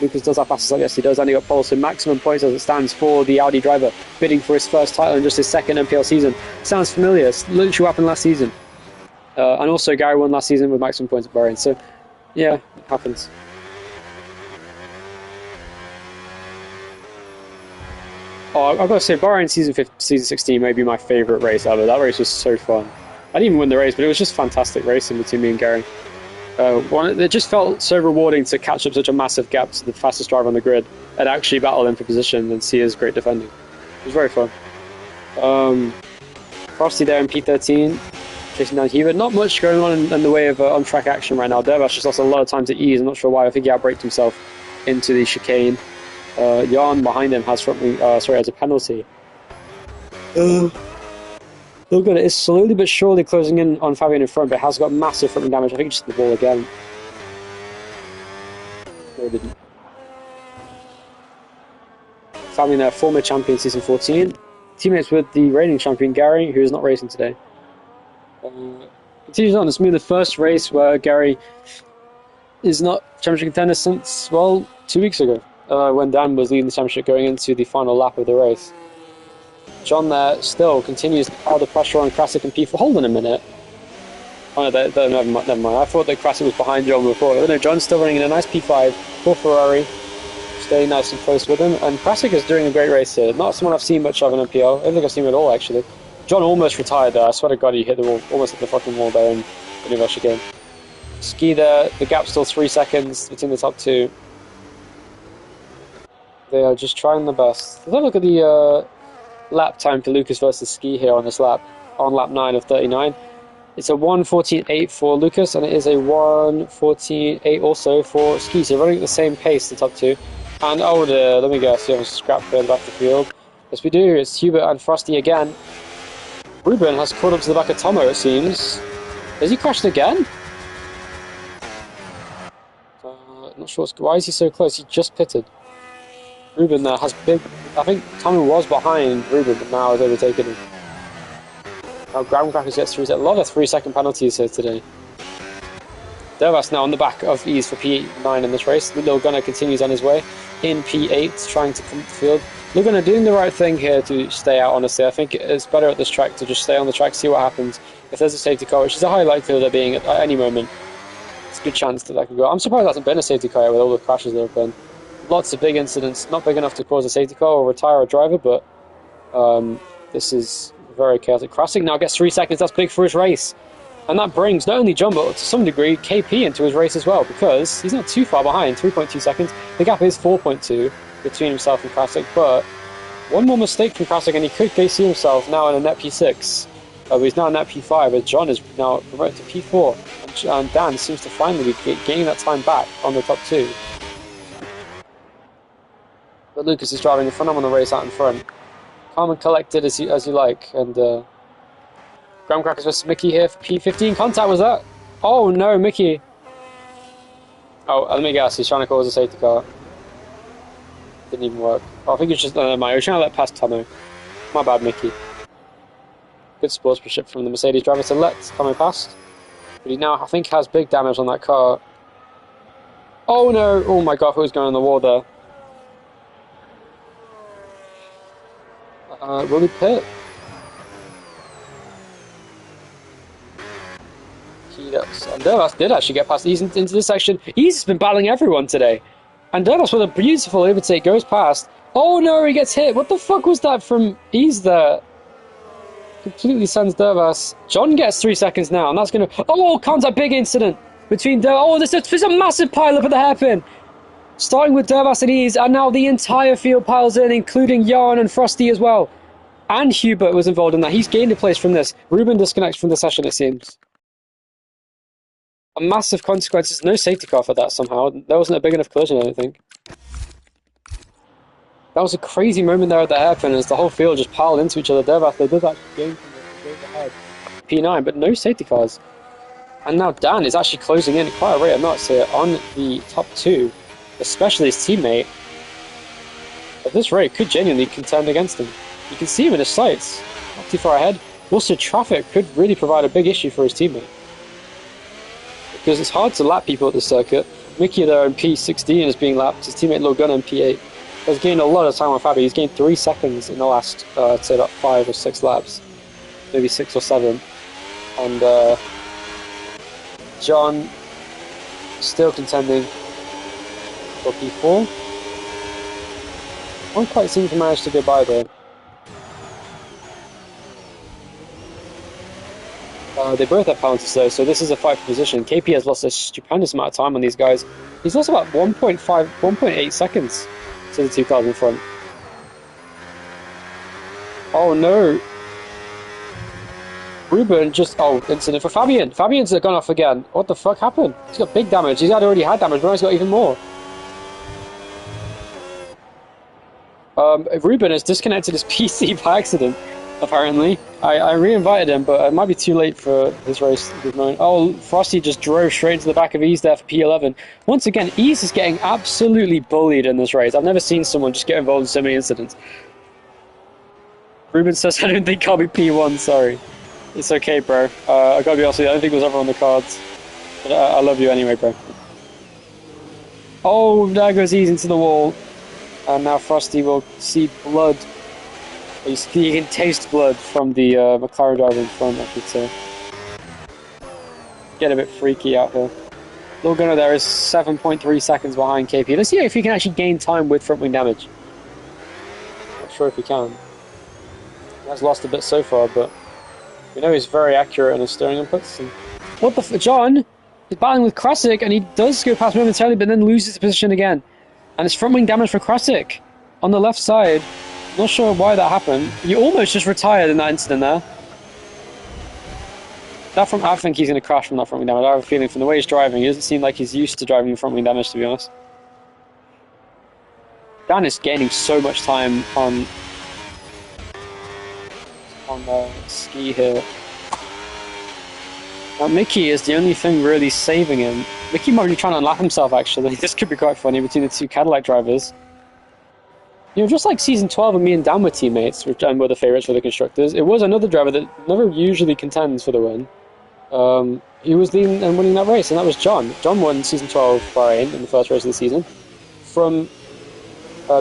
Lucas does have passes like yes he does, and he got pole, so maximum points as it stands for the Audi driver, bidding for his first title in just his second NPL season. Sounds familiar. It's literally what happened last season. And also Gary won last season with maximum points at Bahrain, so yeah, it happens. Oh, I've got to say, Bahrain season 16 may be my favourite race ever. That race was so fun. I didn't even win the race, but it was just fantastic racing between me and Gary. It just felt so rewarding to catch up such a massive gap to the fastest driver on the grid and actually battle him for position and see his great defending. It was very fun. Frosty there in P13, chasing down Hubert. Not much going on in the way of on-track action right now. Dervash just lost a lot of time to Ease. I'm not sure why. I think he outbraked himself into the chicane. Jan behind him has has a penalty. Look at it, it's slowly but surely closing in on Fabian in front, but it has got massive front damage. I think just the ball again. No, it didn't. Fabian there, former champion season 14. Teammates with the reigning champion Gary, who is not racing today. Continues on, it's been the first race where Gary is not championship contender since, well, 2 weeks ago, when Dan was leading the championship going into the final lap of the race. John there still continues to pile the pressure on Krasik and P4. Hold on a minute. Oh no, never mind. I thought that Krasik was behind John before. Oh, no, John's still running in a nice P5 for Ferrari, staying nice and close with him. And Krasik is doing a great race here. Not someone I've seen much of in NPL. I don't think I've seen him at all, actually. John almost retired there. I swear to God, he hit the wall, almost hit the fucking wall there in the rush again. Ski there, the gap's still 3 seconds between the top two. They are just trying their best. Let's have a look at the lap time for Lucas versus Ski here on this lap, on lap 9 of 39. It's a 1:14.8 for Lucas, and it is a 1:14.8 also for Ski. So running at the same pace, the top two. And oh dear, let me guess, you have a scrap here at the back of the field. Yes, we do. It's Hubert and Frosty again. Ruben has caught up to the back of Tomo, it seems. Has he crashed again? Not sure why is he so close. He just pitted. Ruben there has big. I think Tomo was behind Ruben, but now has overtaken him. Now Graham Crackers gets through. A lot of 3-second penalties here today. Dervas now on the back of Ease for P9 in this race. Lil Gunner continues on his way in P8, trying to come to the field. Lil Gunner doing the right thing here to stay out, honestly. I think it's better at this track to just stay on the track, see what happens. If there's a safety car, which is a high likelihood of there being at any moment, it's a good chance that could go. I'm surprised there hasn't been a safety car with all the crashes there have been. Lots of big incidents, not big enough to cause a safety car or retire a driver, but this is very chaotic. Krasik now gets 3 seconds, that's big for his race. And that brings not only John, but to some degree, KP into his race as well, because he's not too far behind, 3.2 seconds. The gap is 4.2 between himself and Krasik, but one more mistake from Krasik and he could see himself now in a net P6. But he's now in net P5, as John is now promoted to P4. And Dan seems to finally be gaining that time back on the top two. But Lucas is driving a phenomenal race out in front. Calm and collected as you like, and Graham Crackers versus Mickey here for P15. Contact was that? Oh no, Mickey. Oh, let me guess, he's trying to cause a safety car. Didn't even work. Oh, I think it's just, no, he was trying to let past Tomo. My bad, Mickey. Good sportsmanship from the Mercedes driver to let Tomo past. But he now, I think, has big damage on that car. Oh no, oh my god, who's going on the wall there? Will he pit? He does. And Dervas did actually get past Ease into this section. Ease has been battling everyone today. And Dervas with a beautiful overtake goes past. Oh no, he gets hit. What the fuck was that from Ease there? Completely sends Dervas. John gets 3 seconds now, and that's going to... Oh, contact, big incident between Dervas. Oh, there's a massive pile-up at the hairpin. Starting with Dervas and Ease, and now the entire field piles in, including Jan and Frosty as well. And Hubert was involved in that. He's gained a place from this. Ruben disconnects from the session, it seems. A massive consequences. No safety car for that somehow. There wasn't a big enough collision, I don't think. That was a crazy moment there at the hairpin as the whole field just piled into each other. Dervas, they did actually gain from the ahead. P9, but no safety cars. And now Dan is actually closing in at quite a rate of knots here on the top two. Especially his teammate. At this rate, could genuinely contend against him. You can see him in his sights. Not too far ahead. Also, traffic could really provide a big issue for his teammate. Because it's hard to lap people at this circuit. Mickey there in P16 is being lapped. His teammate Lil Gunner in P8 has gained a lot of time on Fabio. He's gained 3 seconds in the last, I'd say about 5 or 6 laps. Maybe 6 or 7. And John still contending for P4. One quite seems to manage to go by there. They both have penalties though, so this is a fight for position. KP has lost a stupendous amount of time on these guys. He's lost about 1.8 seconds to the two cars in front. Oh no! Ruben just, oh, incident for Fabian. Fabian's gone off again. What the fuck happened? He's got big damage. He's already had damage, but now he's got even more. Ruben has disconnected his PC by accident, apparently. I re-invited him, but it might be too late for this race. Oh, Frosty just drove straight into the back of Ease there for P11. Once again, Ease is getting absolutely bullied in this race. I've never seen someone just get involved in so many incidents. Ruben says, I don't think I'll be P1, sorry. It's okay, bro. I gotta be honest with you, I don't think it was ever on the cards. But I love you anyway, bro. Oh, there goes Ease into the wall. And now Frosty will see blood. You can taste blood from the McLaren driver in front, I should say. Get a bit freaky out here. Lil Gunner there is 7.3 seconds behind KP. Let's see if he can actually gain time with front wing damage. Not sure if he can. He has lost a bit so far, but we know he's very accurate in his steering inputs. And what the John is battling with Krasik, and he does go past momentarily, but then loses the position again. And it's front wing damage for Krasik on the left side. Not sure why that happened. He almost just retired in that incident there. I think he's going to crash from that front wing damage. I have a feeling from the way he's driving, he doesn't seem like he's used to driving front wing damage, to be honest. Dan is gaining so much time on ski here. Now, Mickey is the only thing really saving him. Mickey might be trying to unlap himself, actually. This could be quite funny between the two Cadillac drivers. You know, just like Season 12 and me and Dan were teammates, which were the favourites for the constructors, it was another driver that never usually contends for the win. He was leading and winning that race, and that was John. John won Season 12 Bahrain in the first race of the season from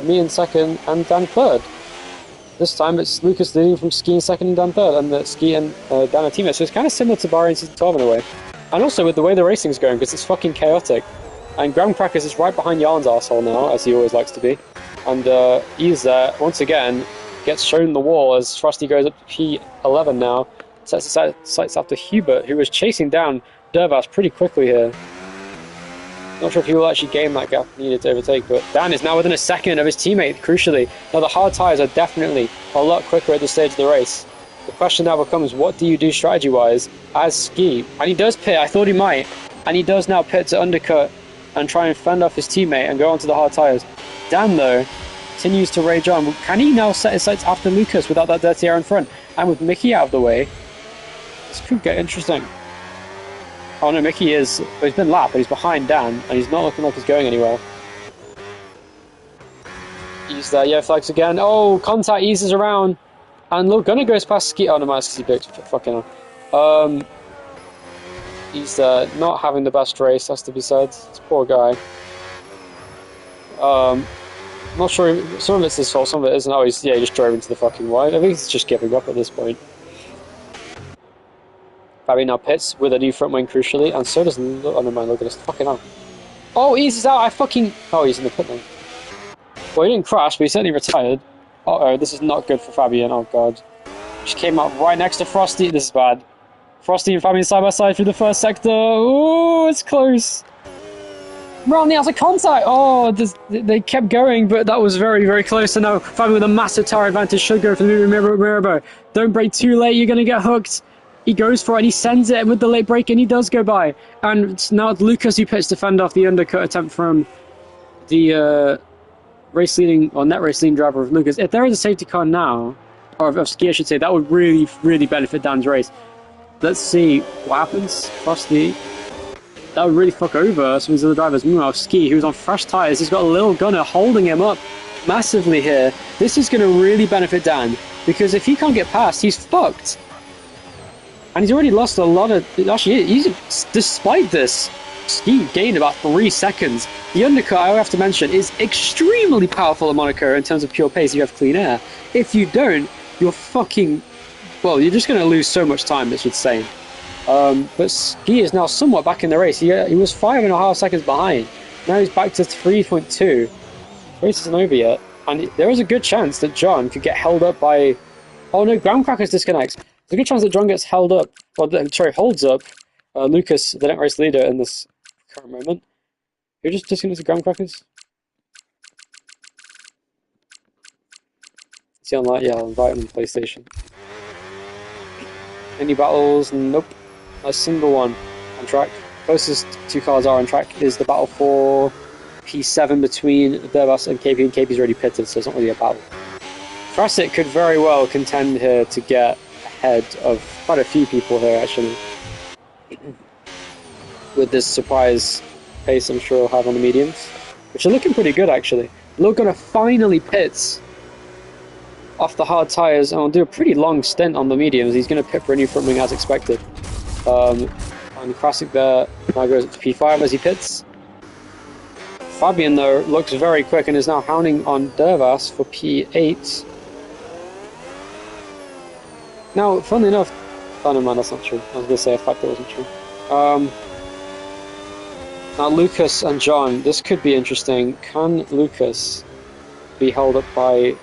me in second and Dan third. This time it's Lucas leading from Ski in second and Dan third, and Ski and Dan are teammates. So it's kind of similar to Bahrain Season 12 in a way. And also with the way the racing's going, because it's fucking chaotic. And Graham Crackers is right behind Yarn's arsehole now, as he always likes to be. And he's there, once again, gets shown the wall as Frosty goes up to P11 now. Sets his sights after Hubert, who was chasing down Dervas pretty quickly here. Not sure if he will actually gain that gap needed to overtake, but Dan is now within a second of his teammate, crucially. Now the hard tyres are definitely a lot quicker at this stage of the race. The question now becomes, what do you do strategy-wise as Ski? And he does pit, I thought he might, and he does now pit to undercut and try and fend off his teammate and go onto the hard tyres. Dan, though, continues to rage on. Can he now set his sights after Lucas without that dirty air in front? And with Mickey out of the way, this could get interesting. Oh no, Mickey is, well, he's been lapped, but he's behind Dan, and he's not looking like he's going anywhere. He's there, yeah, flags again. Oh, contact eases around, and Lil Gunner goes past Ski. Oh no, my he picked, fucking hell. He's not having the best race, has to be said. It's a poor guy. Not sure, some of it's his fault, some of it isn't. Oh, he just drove into the fucking wide. I think he's just giving up at this point. Fabi now pits with a new front wing, crucially, and so does... Oh, no, man, look at this. Fucking hell. Oh, eases out. Oh, he's in the pit lane. Well, he didn't crash, but he certainly retired. Uh-oh, this is not good for Fabian. Oh, God. Just came up right next to Frosty. This is bad. Frosty and Fabian side by side through the first sector. Oh, it's close. Round the outside contact. Oh, they kept going, but that was very, very close. And now Fabian with a massive tire advantage should go for the Mirabo. Don't brake too late. You're going to get hooked. He goes for it and he sends it with the late break, and he does go by. And it's now Lucas who pits to fend off the undercut attempt from the race leading, or net race leading driver of Lucas. If there is a safety car now, or of Ski I should say, that would really, really benefit Dan's race. Let's see what happens. Frosty. That would really fuck over some of these other drivers. Meanwhile, Ski, who's on fresh tyres, he's got a Lil Gunner holding him up massively here. This is going to really benefit Dan, because if he can't get past, he's fucked. And he's already lost a lot of... Actually, despite this, Ski gained about 3 seconds. The undercut, I have to mention, is extremely powerful at Monaco in terms of pure pace if you have clean air. If you don't, you're fucking... Well, you're just going to lose so much time, it's insane. But Ski is now somewhat back in the race. He was 5.5 seconds behind. Now he's back to 3.2. The race isn't over yet. And there is a good chance that John could get held up by... Oh no, Graham Crackers disconnects. There's a good chance that John gets held up, or sorry, holds up Lucas, the net race leader, in this current moment. Who just disconnected Graham Crackers? Is he online? Yeah, I'll invite him on PlayStation. Any battles? Nope. A single one on track. Closest 2 cars are on track is the battle for P7 between Dervas and KP KP's already pitted, so it's not really a battle. Krasik could very well contend here to get ahead of quite a few people here, actually. With this surprise pace I'm sure he'll have on the mediums, which are looking pretty good, actually. Lil Gunner finally pits off the hard tyres and will do a pretty long stint on the mediums. He's going to pit for a new front wing as expected. And Krasik there now goes up to P5 as he pits. Fabian, though, looks very quick and is now hounding on Dervas for P8. Now, funnily enough... Oh, no, man, that's not true. I was going to say a fact that wasn't true. Now, Lucas and John, this could be interesting. Can Lucas be held up by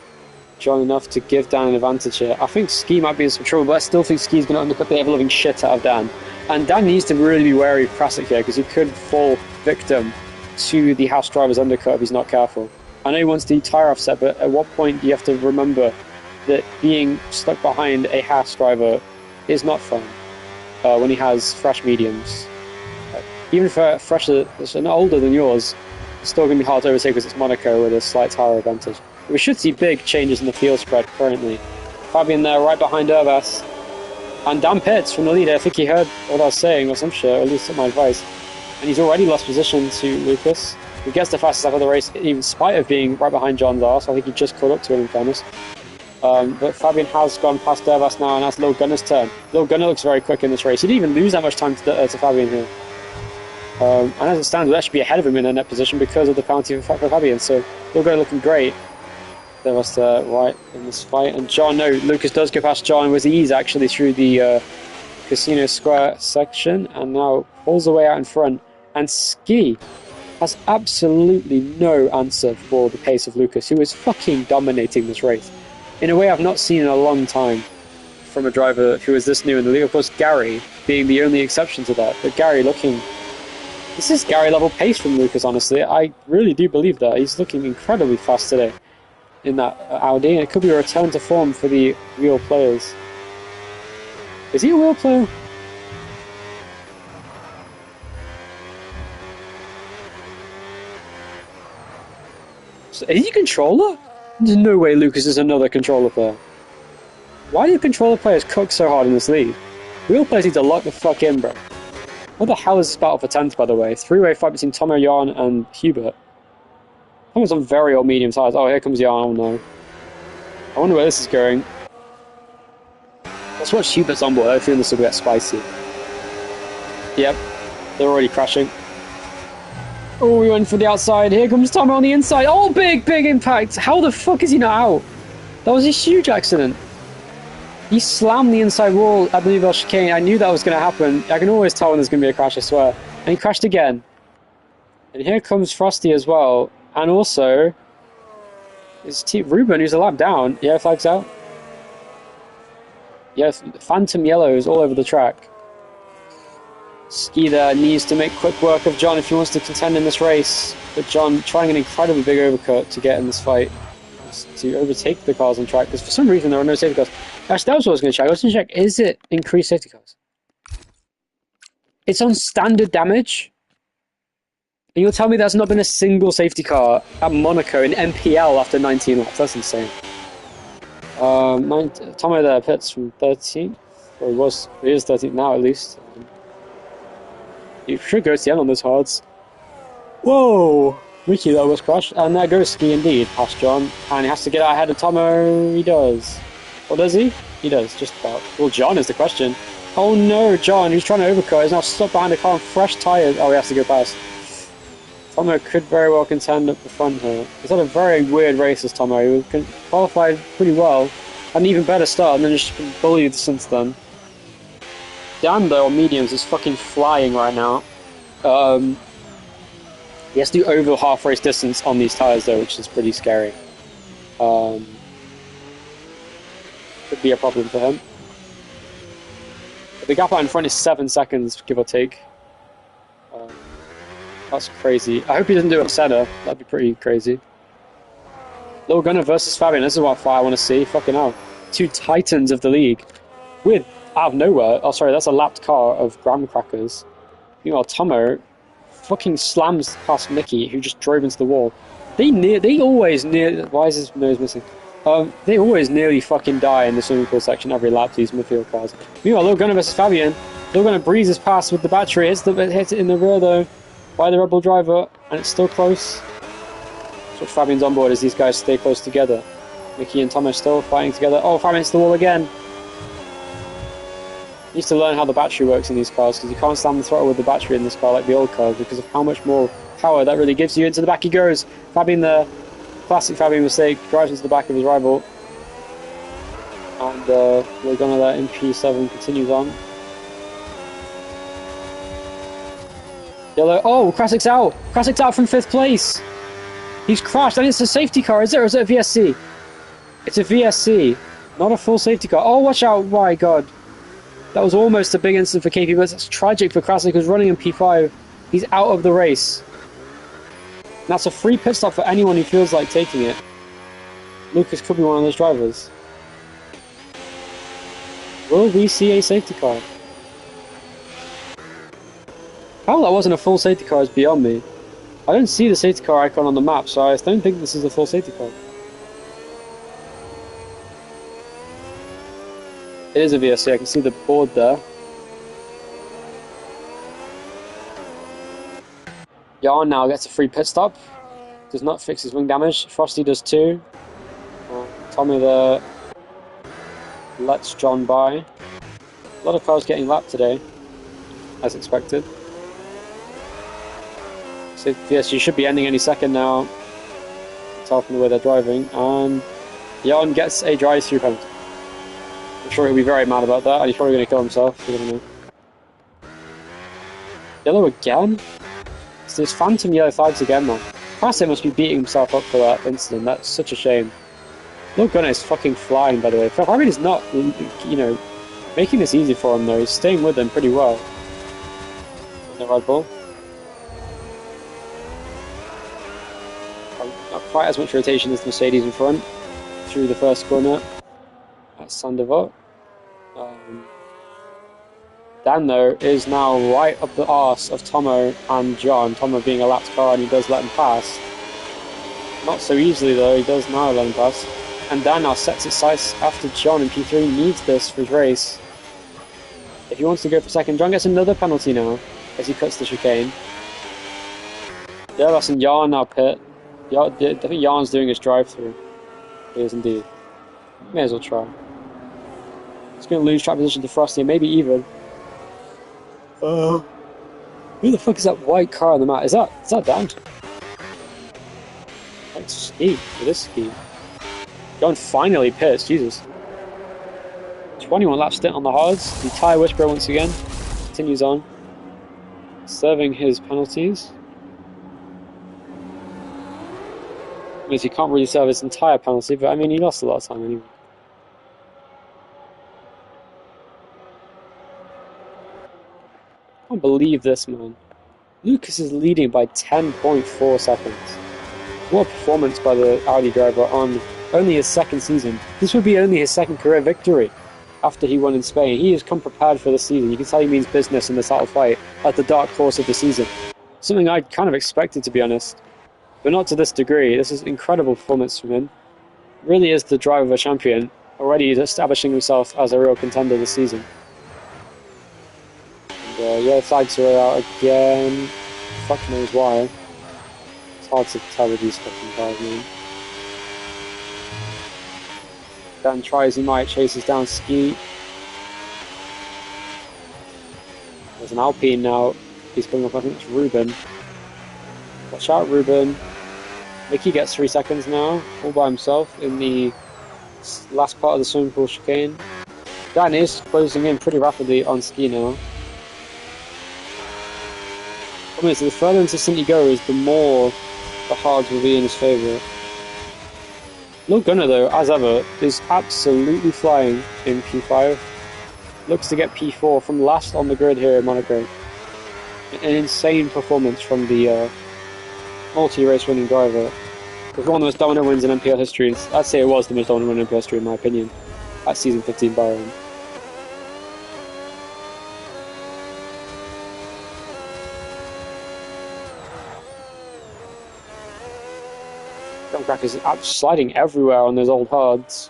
John enough to give Dan an advantage here? I think Ski might be in some trouble, but I still think Ski's going to undercut the ever-living shit out of Dan. And Dan needs to really be wary of Krasik here, because he could fall victim to the House driver's undercut if he's not careful. I know he wants the tyre offset, but at what point do you have to remember that being stuck behind a Haas driver is not fun when he has fresh mediums? Even for fresher, and older than yours, it's still going to be hard to overtake because it's Monaco with a slight tyre advantage. We should see big changes in the field spread currently. Fabian there right behind Dervas. And Dan Pitts from the leader. I think he heard what I was saying, or some shit, or at least my advice. And he's already lost position to Lucas, who gets the fastest lap of the race, even in spite of being right behind John's arse. I think he just caught up to him, in fairness. But Fabian has gone past Dervas now, and that's Lil Gunner's turn. Lil Gunner looks very quick in this race. He didn't even lose that much time to Fabian here. And as it stands, we'll actually be ahead of him in the net position because of the penalty for Fabian. So Lil Gunner looking great. Dervas right in this fight. And John, no, Lucas does go past John with ease actually through the Casino Square section, and now pulls away out in front. And Ski has absolutely no answer for the pace of Lucas, who is fucking dominating this race in a way I've not seen in a long time from a driver who is this new in the league. Of course, Gary being the only exception to that. But Gary looking... This is Gary level pace from Lucas, honestly. I really do believe that. He's looking incredibly fast today in that Audi, and it could be a return to form for the wheel players. Is he a wheel player? So, is he a controller? There's no way Lucas is another controller player. Why do controller players cook so hard in this league? Wheel players need to lock the fuck in, bro. What the hell is this battle for 10th, by the way? Three-way fight between Tomo, Jan, and Hubert. Tomo's on very old medium tires. Oh, here comes Jan. Oh no. I wonder where this is going. Let's watch Hubert's on board. I feel this will get spicy. Yep, they're already crashing. Oh, we went for the outside. Here comes Tomo on the inside. Oh, big impact. How the fuck is he not out? That was a huge accident. He slammed the inside wall at the Nouvelle Chicane. I knew that was going to happen. I can always tell when there's going to be a crash, I swear. And he crashed again. And here comes Frosty as well. And also, it's Ruben, who's a lap down. Yeah, flags out. Yeah, phantom yellows all over the track. Ski there needs to make quick work of John if he wants to contend in this race. But John trying an incredibly big overcut to get in this fight, to overtake the cars on track, because for some reason there are no safety cars. Actually, that was what I was going to check. I was going to check, is it increased safety cars? It's on standard damage? And you'll tell me there's not been a single safety car at Monaco in NPL after 19 laps? That's insane. Tomo there pits from 13th, or he is 13th now at least. You should go to the end on those hards. Whoa! Ricky though was crushed, and there goes Ski indeed past John, and he has to get out ahead of Tomo. He does. Or does he? He does, just about. Well, John is the question. Oh no, John, who's trying to overcut, is now stuck behind a car on fresh tyres. Oh, he has to go past. Tomo could very well contend at the front here. He's had a very weird race as Tomo. He qualified pretty well, had an even better start, and then just been bullied since then. Dan, though, on mediums is fucking flying right now. He has to do over half race distance on these tyres, though, which is pretty scary. Could be a problem for him. But the gap out in front is 7 seconds, give or take. That's crazy. I hope he doesn't do a Senna. That'd be pretty crazy. Lil Gunner versus Fabian. This is what I want to see. Fucking hell. Two titans of the league. With, out of nowhere, oh sorry, that's a lapped car of graham crackers. Meanwhile, Tomo fucking slams past Mickey, who just drove into the wall. They always why is his nose missing? They always nearly fucking die in the swimming pool section every lap, these midfield cars. Meanwhile, Lil Gunner versus Fabian. Lil Gunner breezes past with the battery, hits it in the rear though, by the Red Bull driver, and it's still close. That's what Fabian's on board, is these guys stay close together. Mickey and Tom are still fighting together. Oh, Fabian hits the wall again. He needs to learn how the battery works in these cars, because you can't slam the throttle with the battery in this car like the old cars, because of how much more power that really gives you. Into the back he goes. Fabian, the classic Fabian mistake, drives into the back of his rival. And we're going to let MP7 continues on. Yellow. Oh, Krasik's out. Krasik's out from 5th place. He's crashed. And it's a safety car, is it? Or is it a VSC? It's a VSC. Not a full safety car. Oh, watch out. My God. That was almost a big incident for KP, but it's tragic for Krasik, who's running in P5. He's out of the race. And that's a free pit stop for anyone who feels like taking it. Lucas could be one of those drivers. Will we see a safety car? How that wasn't a full safety car is beyond me. I don't see the safety car icon on the map, so I don't think this is a full safety car. It is a VSC, I can see the board there. Jan now gets a free pit stop. Does not fix his wing damage. Frosty does too. Tommy there lets John by. A lot of cars getting lapped today, as expected. So VSG should be ending any second now. Tell from the way they're driving. And Jan gets a drive-through penalty. I'm sure he'll be very mad about that, and he's probably going to kill himself. You never know. Yellow again? It's this phantom yellow flags again, man. Krasik must be beating himself up for that incident. That's such a shame. Look, Gunnar is fucking flying, by the way. Fabian is not, you know, making this easy for him, though. He's staying with him pretty well. The Red Bull. Not quite as much rotation as the Mercedes in front through the first corner at Sandoval. Dan, though, is now right up the arse of Tomo and John. Tomo being a lapped car, and he does let him pass. Not so easily, though. He does now let him pass. And Dan now sets his sights after John in P3. He needs this for his race. If he wants to go for second, John gets another penalty now as he cuts the chicane. Yeah, that's in Jan now pit. I think Jan's doing his drive-through. He is indeed. May as well try. He's going to lose track position to Frosty, maybe even. Who the fuck is that white car on the mat? Is that Dan? That's ski. It is ski. John finally pits, Jesus. 21 lap stint on the hards. The tyre whisperer once again continues on, serving his penalties. Means he can't really serve his entire penalty, but I mean he lost a lot of time anyway. I can't believe this, man. Lucas is leading by 10.4 seconds. What a performance by the Audi driver on only his second season. This would be only his second career victory after he won in Spain. He has come prepared for the season. You can tell he means business in the title fight at the dark horse of the season. Something I kind of expected, to be honest. But not to this degree. This is an incredible performance from him. Really is the driver of a champion, already establishing himself as a real contender this season. And yeah, flags are out again. Fuck knows why. It's hard to tell with these fucking cars, man. Dan tries, he might, chases down Ski. There's an Alpine now. He's coming up, I think it's Ruben. Watch out, Ruben. Mickey gets 3 seconds now, all by himself in the last part of the swimming pool chicane. Dan is closing in pretty rapidly on Ski now. So the further into Cindy goes, the more the hards will be in his favour. Lil Gunnar, though, as ever, is absolutely flying in P5. Looks to get P4 from last on the grid here in Monaco. An insane performance from the multi-race winning driver. It was one of the most dominant wins in NPL history. I'd say it was the most dominant win in NPL history, in my opinion, at season 15 Bahrain. Crack is sliding everywhere on those old hards.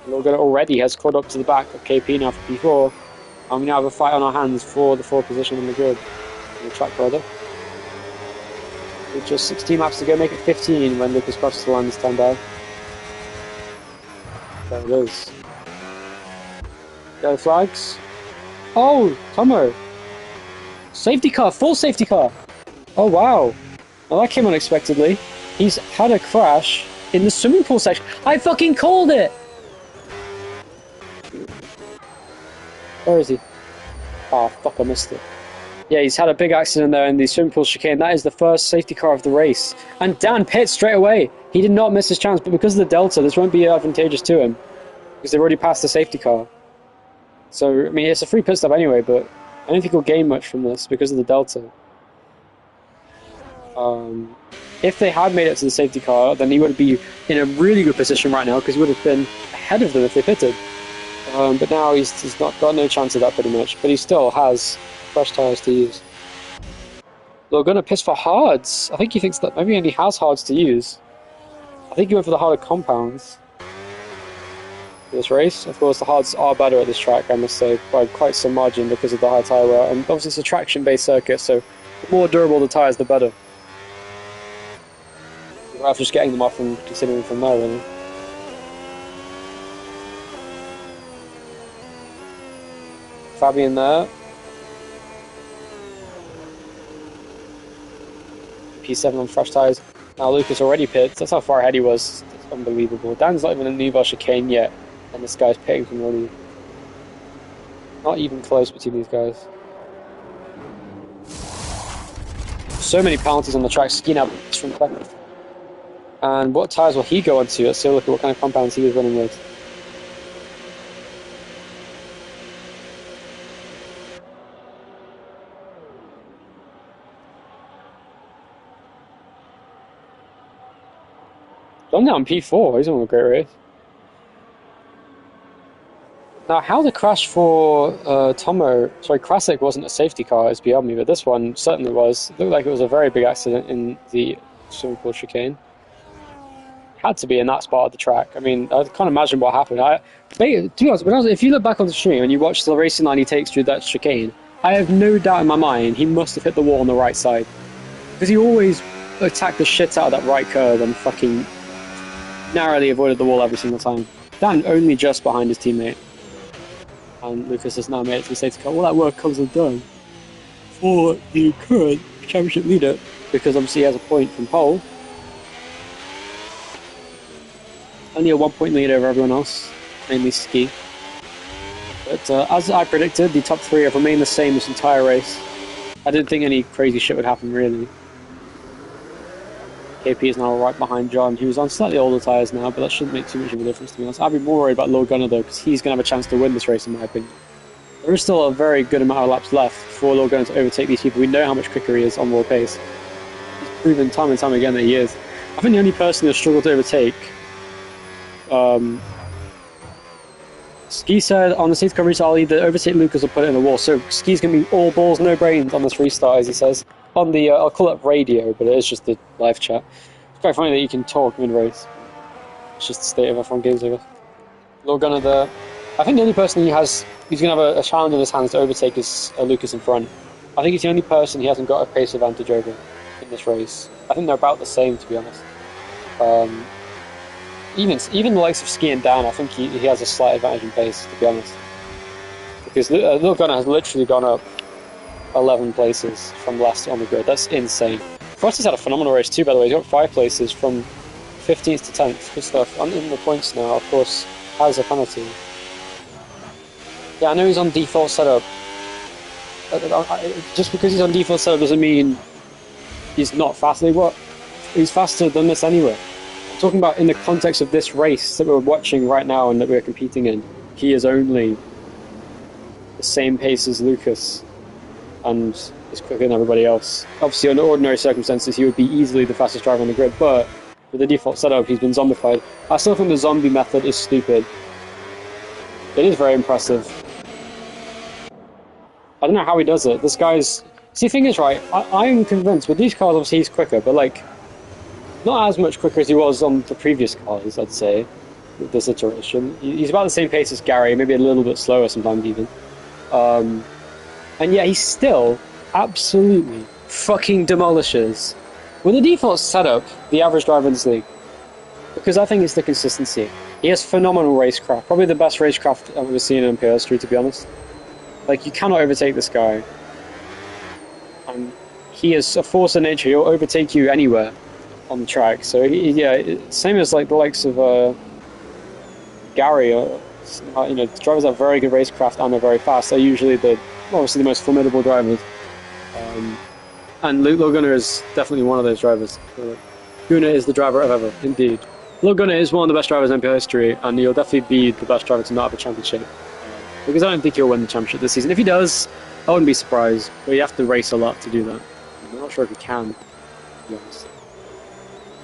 Logan already has caught up to the back of KP now for P4. And we now have a fight on our hands for the 4th position on the grid. On the track, rather. With just 16 laps to go, make it 15 when Lucas crosses the line this time by. There it is. Go flags. Oh, Tomo. Safety car, full safety car. Oh wow. Well, that came unexpectedly. He's had a crash in the swimming pool section. I fucking called it! Where is he? Oh, fuck, I missed it. Yeah, he's had a big accident there in the swimming pool chicane. That is the first safety car of the race. And Dan pits straight away. He did not miss his chance, but because of the delta, this won't be advantageous to him. Because they've already passed the safety car. So, I mean, it's a free pit stop anyway, but I don't think he'll gain much from this because of the delta. If they had made it to the safety car, then he would be in a really good position right now because he would have been ahead of them if they pitted. But now he's not got no chance of that pretty much. But he still has fresh tyres to use. They're going to piss for hards. I think he thinks that maybe he only has hards to use. I think he went for the harder compounds for this race. Of course, the hards are better at this track, I must say, by quite some margin because of the high tyre wear. And obviously it's a traction-based circuit, so the more durable the tyres, the better. We're just getting them off and considering from there, really. Fabian there. P7 on fresh tyres. Now Lucas already pits. That's how far ahead he was. It's unbelievable. Dan's not even in the Nouveau chicane yet, and this guy's pitting from the lead. Not even close between these guys. So many penalties on the track. Ski now from Clement. And what tyres will he go onto? Let's see a look at what kind of compounds he was running with. John down P4, he's on a great race. Now, how the crash for Krasik wasn't a safety car is beyond me, but this one certainly was. It looked like it was a very big accident in the swimming pool chicane. Had to be in that spot of the track. I mean, I can't imagine what happened. To be honest, if you look back on the stream and you watch the racing line he takes through that chicane, I have no doubt in my mind he must have hit the wall on the right side. Because he always attacked the shit out of that right curve and fucking narrowly avoided the wall every single time. Dan only just behind his teammate. And Lucas has now made it to the safety car. All that work comes undone for the current championship leader, because obviously he has a point from pole. Only a 1 point lead over everyone else, mainly Ski. But as I predicted, the top three have remained the same this entire race. I didn't think any crazy shit would happen, really. KP is now right behind John, who's on slightly older tyres now, but that shouldn't make too much of a difference, to be honest. I'd be more worried about Lord Gunner, though, because he's going to have a chance to win this race, in my opinion. There is still a very good amount of laps left for Lord Gunner to overtake these people. We know how much quicker he is on raw pace. He's proven time and time again that he is. I think the only person who'll struggle to overtake... Ski said on the safety car restart, I'll either overtake Lucas or put it in the wall. So Ski's going to be all balls, no brains on this restart, as he says. On the, I'll call it radio, but it is just the live chat. It's quite funny that you can talk mid-race. It's just the state of F1 games, I guess. Lord Gunner there. I think the only person he's going to have a challenge in his hands to overtake is Lucas in front. I think he's the only person he hasn't got a pace advantage over in this race. I think they're about the same, to be honest. Even the likes of Ski and Dan, I think he has a slight advantage in pace, to be honest. Because Lord Gunner has literally gone up 11 places from last on the grid. That's insane. Frosty's had a phenomenal race too, by the way. He's got 5 places from 15th to 10th. Good stuff. In the points now, of course, has a penalty. Yeah, I know he's on default setup. Just because he's on default setup doesn't mean he's not faster. He's faster than this anyway. I'm talking about in the context of this race that we're watching right now and that we're competing in. He is only the same pace as Lucas and is quicker than everybody else. Obviously, under ordinary circumstances, he would be easily the fastest driver on the grid, but with the default setup, he's been zombified. I still think the zombie method is stupid. It is very impressive. I don't know how he does it. This guy's... See, the thing is, right, I'm convinced, with these cars, obviously he's quicker, but, like, not as much quicker as he was on the previous cars, I'd say, with this iteration. He's about the same pace as Gary, maybe a little bit slower sometimes, even. And yet he still absolutely fucking demolishes, with the default setup, the average driver in this league. Because I think it's the consistency. He has phenomenal racecraft, probably the best racecraft I've ever seen in NPL S3, to be honest. Like, you cannot overtake this guy. And he is a force of nature. He'll overtake you anywhere on the track. So yeah, same as like the likes of Gary. You know, drivers have very good racecraft and they're very fast. They're usually obviously the most formidable drivers. And Luke Gunnar is definitely one of those drivers. Gunnar is the driver of ever, indeed. Luke Gunnar is one of the best drivers in NPL history, and he'll definitely be the best driver to not have a championship. Because I don't think he'll win the championship this season. If he does, I wouldn't be surprised. But you have to race a lot to do that. I'm not sure if he can, to be honest.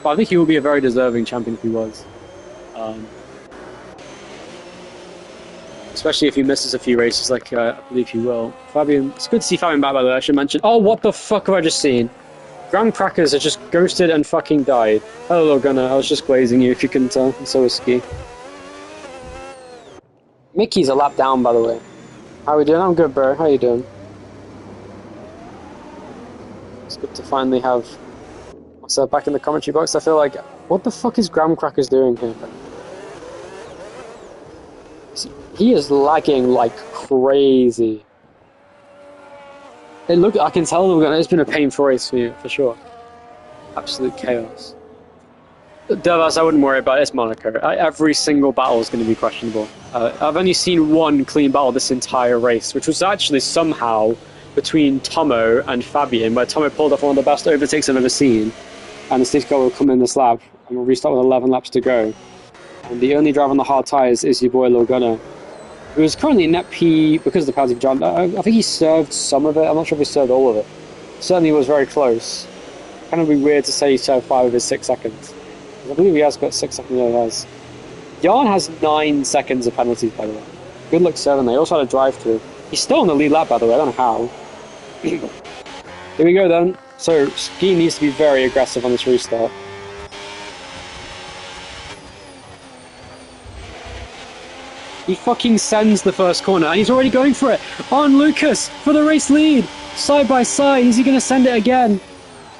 But I think he will be a very deserving champion if he was. Especially if he misses a few races, like I believe he will. Fabian, it's good to see Fabian back, by the way. I should mention. Oh, what the fuck have I just seen? Graham Crackers has just ghosted and fucking died. Hello, Gunnar. I was just glazing you, if you couldn't tell. And so was Ski. Mickey's a lap down, by the way. How are we doing? I'm good, bro. How you doing? It's good to finally have myself back in the commentary box. I feel like, what the fuck is Graham Crackers doing here? He is lagging like crazy. I can tell it's been a painful race for you, for sure. Absolute chaos. Devas, I wouldn't worry about it. It's Monaco. Every single battle is going to be questionable. I've only seen one clean battle this entire race, which was actually somehow between Tomo and Fabian, where Tomo pulled off one of the best overtakes I've ever seen, and the safety car will come in this lap, and we'll restart with 11 laps to go. And the only driver on the hard tyres is your boy Lil Gunnar, who is currently net P because of the penalty for John. I think he served some of it. I'm not sure if he served all of it. Certainly was very close. Kind of be weird to say he served 5 of his 6 seconds. I believe he has got 6 seconds. Yeah, he has. Jan has 9 seconds of penalties, by the way. Good luck serving. They also had a drive-through. He's still on the lead lap, by the way. I don't know how. Here we go, then. So, Ski needs to be very aggressive on this restart. He fucking sends the first corner, and he's already going for it. On Lucas for the race lead. Side by side. Is he going to send it again?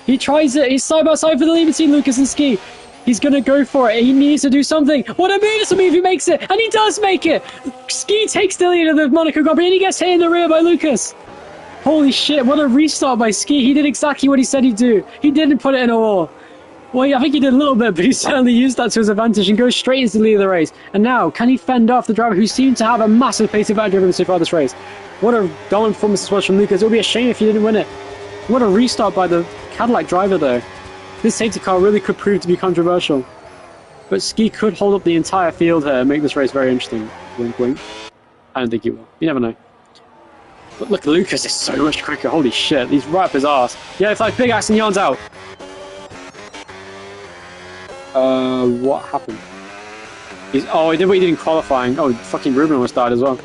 He tries it. He's side by side for the lead between Lucas and Ski. He's going to go for it. He needs to do something. What a move if he makes it. And he does make it. Ski takes the lead of the Monaco Grand Prix, and he gets hit in the rear by Lucas. Holy shit, what a restart by Ski. He did exactly what he said he'd do. He didn't put it in a wall. Well, yeah, I think he did a little bit, but he certainly used that to his advantage and goes straight into the lead of the race. And now, can he fend off the driver who seemed to have a massive pace advantage over him so far this race? What a dominant performance this was from Lucas. It would be a shame if he didn't win it. What a restart by the Cadillac driver, though. This safety car really could prove to be controversial. But Ski could hold up the entire field here and make this race very interesting. Wink, wink. I don't think he will. You never know. But look, Lucas is so much quicker. Holy shit. He's right up his arse. Yeah, it's like Big Ass and Jan's out. What happened? He did what he did in qualifying. Oh, fucking Ruben almost died as well.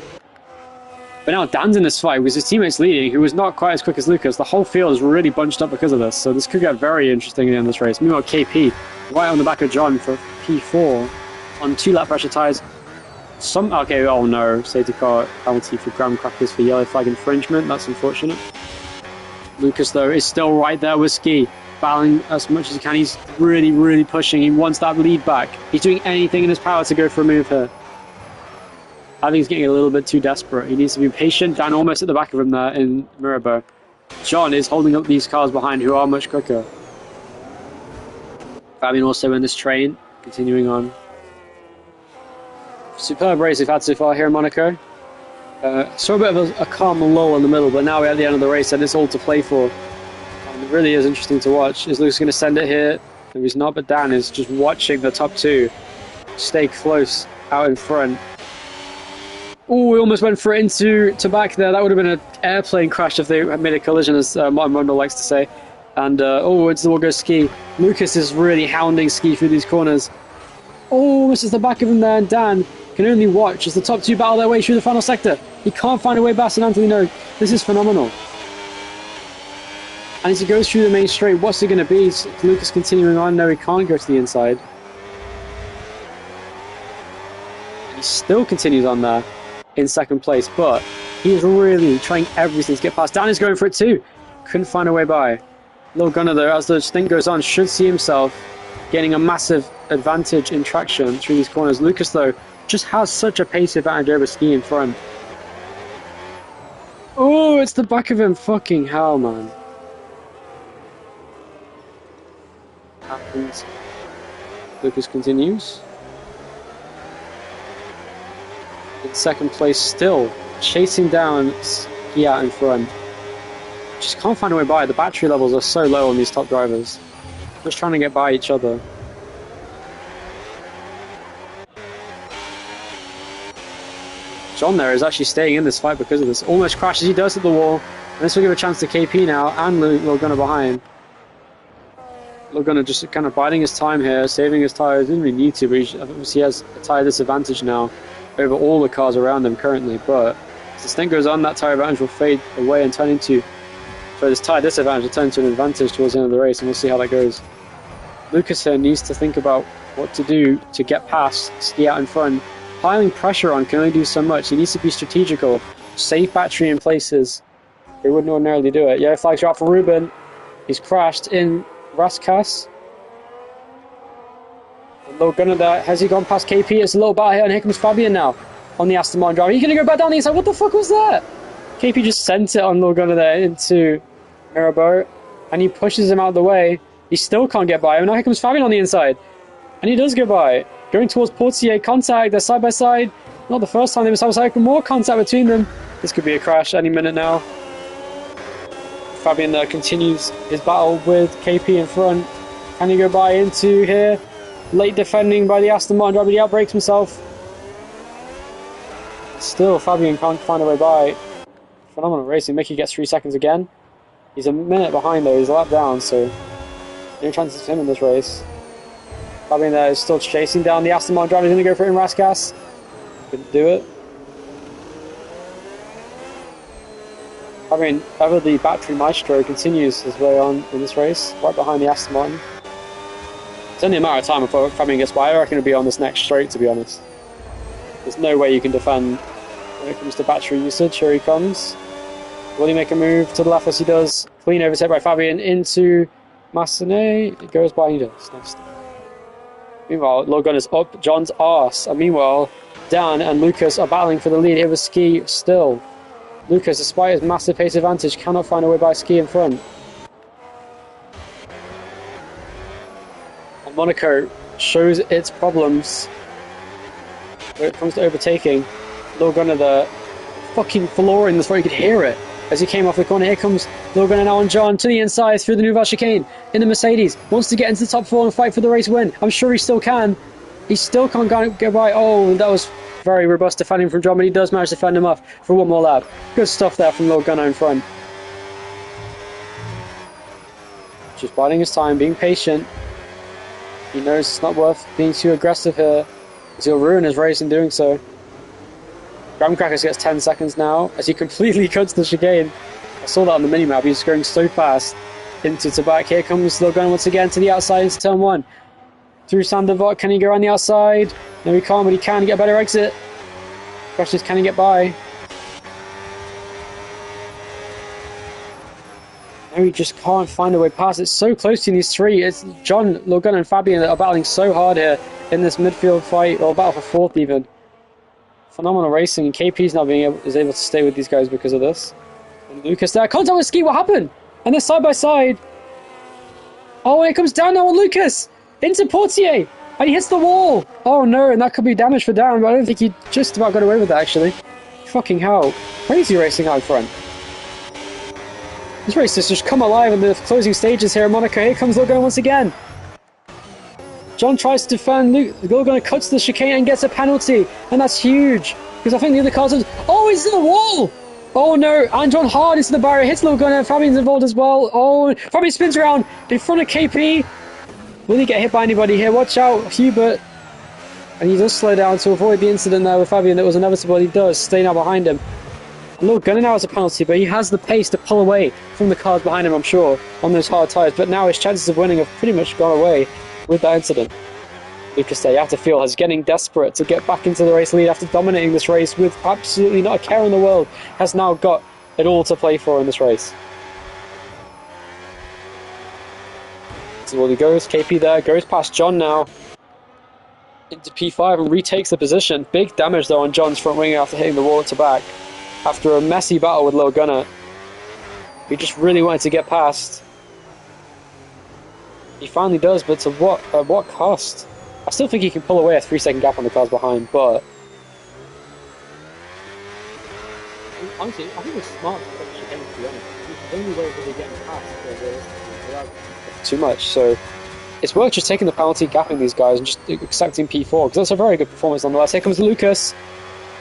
But now Dan's in this fight with his teammates leading, who was not quite as quick as Lucas. The whole field is really bunched up because of this, so this could get very interesting at the end of this race. Meanwhile, KP, right on the back of John for P4 on 2-lap pressure tyres. Okay, oh no, safety car penalty for Graham Crackers for yellow flag infringement. That's unfortunate. Lucas, though, is still right there with Ski, battling as much as he can. He's really, really pushing. He wants that lead back. He's doing anything in his power to go for a move here. I think he's getting a little bit too desperate. He needs to be patient. Dan almost at the back of him there in Mirabeau. John is holding up these cars behind who are much quicker. Fabian also in this train, continuing on. Superb race we've had so far here in Monaco. Saw a bit of a calm lull in the middle, but now we're at the end of the race and it's all to play for. And it really is interesting to watch. Is Luke's going to send it here? No, he's not, but Dan is just watching the top two stay close out in front. Oh, we almost went for it into back there. That would have been an airplane crash if they had made a collision, as Martin Rundle likes to say. And, it's the Walgo Ski. Lucas is really hounding Ski through these corners. Oh, this is the back of him there, and Dan can only watch as the top two battle their way through the final sector. He can't find a way past Antonino. This is phenomenal. And as he goes through the main straight, what's it going to be? Is Lucas continuing on? No, he can't go to the inside. He still continues on there in second place, but he's really trying everything to get past. Dan is going for it too. Couldn't find a way by. Lil Gunnar, though, as the stint goes on, should see himself gaining a massive advantage in traction through these corners. Lucas, though, just has such a pace advantage over Ski in front. Oh, it's the back of him. Fucking hell, man. seconds. Lucas continues. In second place still, chasing down Skiat in front. Just can't find a way by. The battery levels are so low on these top drivers. Just trying to get by each other. John there is actually staying in this fight because of this. Almost crashes, he does hit the wall. And this will give a chance to KP now, and Logana behind. Logana just kind of biding his time here, saving his tyres. Didn't really need to, but he has a tyre disadvantage now over all the cars around him currently. But as the stint goes on, that tyre advantage will fade away and turn into... So this tyre disadvantage will turn into an advantage towards the end of the race, and we'll see how that goes. Lucas here needs to think about what to do to get past Ski out in front. Piling pressure on can only do so much. He needs to be strategical, save battery in places. He wouldn't ordinarily do it. Yeah, flags are out for Ruben. He's crashed in Raskas. Low gunner there. Has he gone past KP? It's a little battle here, and here comes Fabian now on the Aston Martin driver. He's going to go back down the inside. What the fuck was that? KP just sent it on low gunner there into Mirabeau, and he pushes him out of the way. He still can't get by him. Now here comes Fabian on the inside, and he does get by. Going towards Portier, contact, they're side by side. Not the first time they were side by side, more contact between them. This could be a crash any minute now. Fabian there continues his battle with KP in front. Can he go by into here? Late defending by the Aston Martin driver, he outbrakes himself. Still, Fabian can't find a way by. Phenomenal racing. Mickey gets 3 seconds again. He's a minute behind though, he's a lap down, so no chances for him in this race. Fabian there is still chasing down the Aston Martin driver. He's going to go for it in Raskas. Couldn't do it. Fabian, ever the battery maestro, continues his way on in this race, right behind the Aston Martin. It's only a matter of time before Fabian gets by. I reckon he'll be on this next straight, to be honest. There's no way you can defend when it comes to battery usage. Here he comes. Will he make a move to the left as he does? Clean overtake by Fabian into Massenet. It goes by and he does. Nice. Meanwhile, Logan is up John's arse. And meanwhile, Dan and Lucas are battling for the lead here with Ski still. Lucas, despite his massive pace advantage, cannot find a way by Ski in front. And Monaco shows its problems when it comes to overtaking. Logan there fucking flooring this, where you could hear it as he came off the corner. Here comes Logan now on John to the inside through the Nouvelle chicane in the Mercedes. Wants to get into the top four and fight for the race win. I'm sure he still can. He still can't get by. Oh, that was very robust defending from John, but he does manage to fend him off for one more lap. Good stuff there from Logan in front. Just biding his time, being patient. He knows it's not worth being too aggressive here, because he'll ruin his race in doing so. Graham Crackers gets 10 seconds now as he completely cuts the chicane. I saw that on the minimap. He's going so fast into Tabac. Here comes Logan once again to the outside into turn one. Through Sandoval. Can he go around the outside? No, he can't, but he can get a better exit. Question is, can he get by? No, he just can't find a way past. It's so close to these three. It's John, Logan, and Fabian that are battling so hard here in this midfield fight, or battle for fourth even. Phenomenal racing, and KP's now is able to stay with these guys because of this. And Lucas there, contact with Ski, what happened? And they're side by side. Oh, and it comes down now on Lucas into Portier, and he hits the wall. Oh no, and that could be damage for Darren, but I don't think he just about got away with that actually. Fucking hell, crazy racing out front. This race has just come alive in the closing stages here in Monaco. Here comes Logan once again. John tries to defend, Logan cuts the chicane and gets a penalty, and that's huge, because I think the other cars are... Oh, he's in the wall! Oh no, and John hard into the barrier, hits Logan, and Fabian's involved as well. Oh, Fabian spins around in front of KP. Will he get hit by anybody here? Watch out, Hubert. And he does slow down to avoid the incident there with Fabian that was inevitable. He does stay now behind him. Logan now has a penalty, but he has the pace to pull away from the cars behind him, I'm sure, on those hard tyres. But now his chances of winning have pretty much gone away with that incident. Lucas there, you have to feel, is getting desperate to get back into the race lead after dominating this race with absolutely not a care in the world. Has now got it all to play for in this race. So well, he goes, KP there, goes past John now into P5 and retakes the position. Big damage though on John's front wing after hitting the wall at the back. After a messy battle with Low Gunner, he just really wanted to get past. He finally does, but to what at what cost? I still think he can pull away a 3-second gap on the cars behind, but honestly, I think it's smart to put the chicane, to be honest. It's the only way that they're getting past too much, so it's worth just taking the penalty, gapping these guys, and just accepting P4, because that's a very good performance nonetheless. Here comes Lucas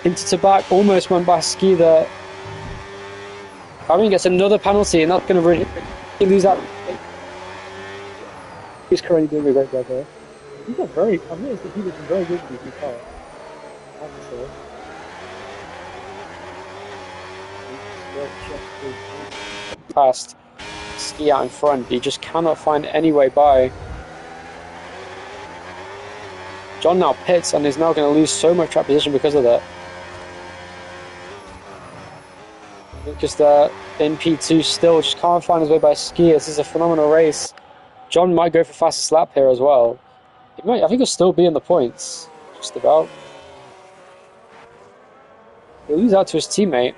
into Tabak, almost went by Ski there. Fabian gets another penalty, and that's going to really lose out. He's currently doing a great job there. He's got very, I've noticed that he's been very good with these cars. I have to say. Past Ski out in front, he just cannot find any way by. John now pits and is now going to lose so much track position because of that. Lucas there in P2 still just can't find his way by Ski. This is a phenomenal race. John might go for fastest lap here as well. He might, I think he'll still be in the points, just about. He'll lose out to his teammate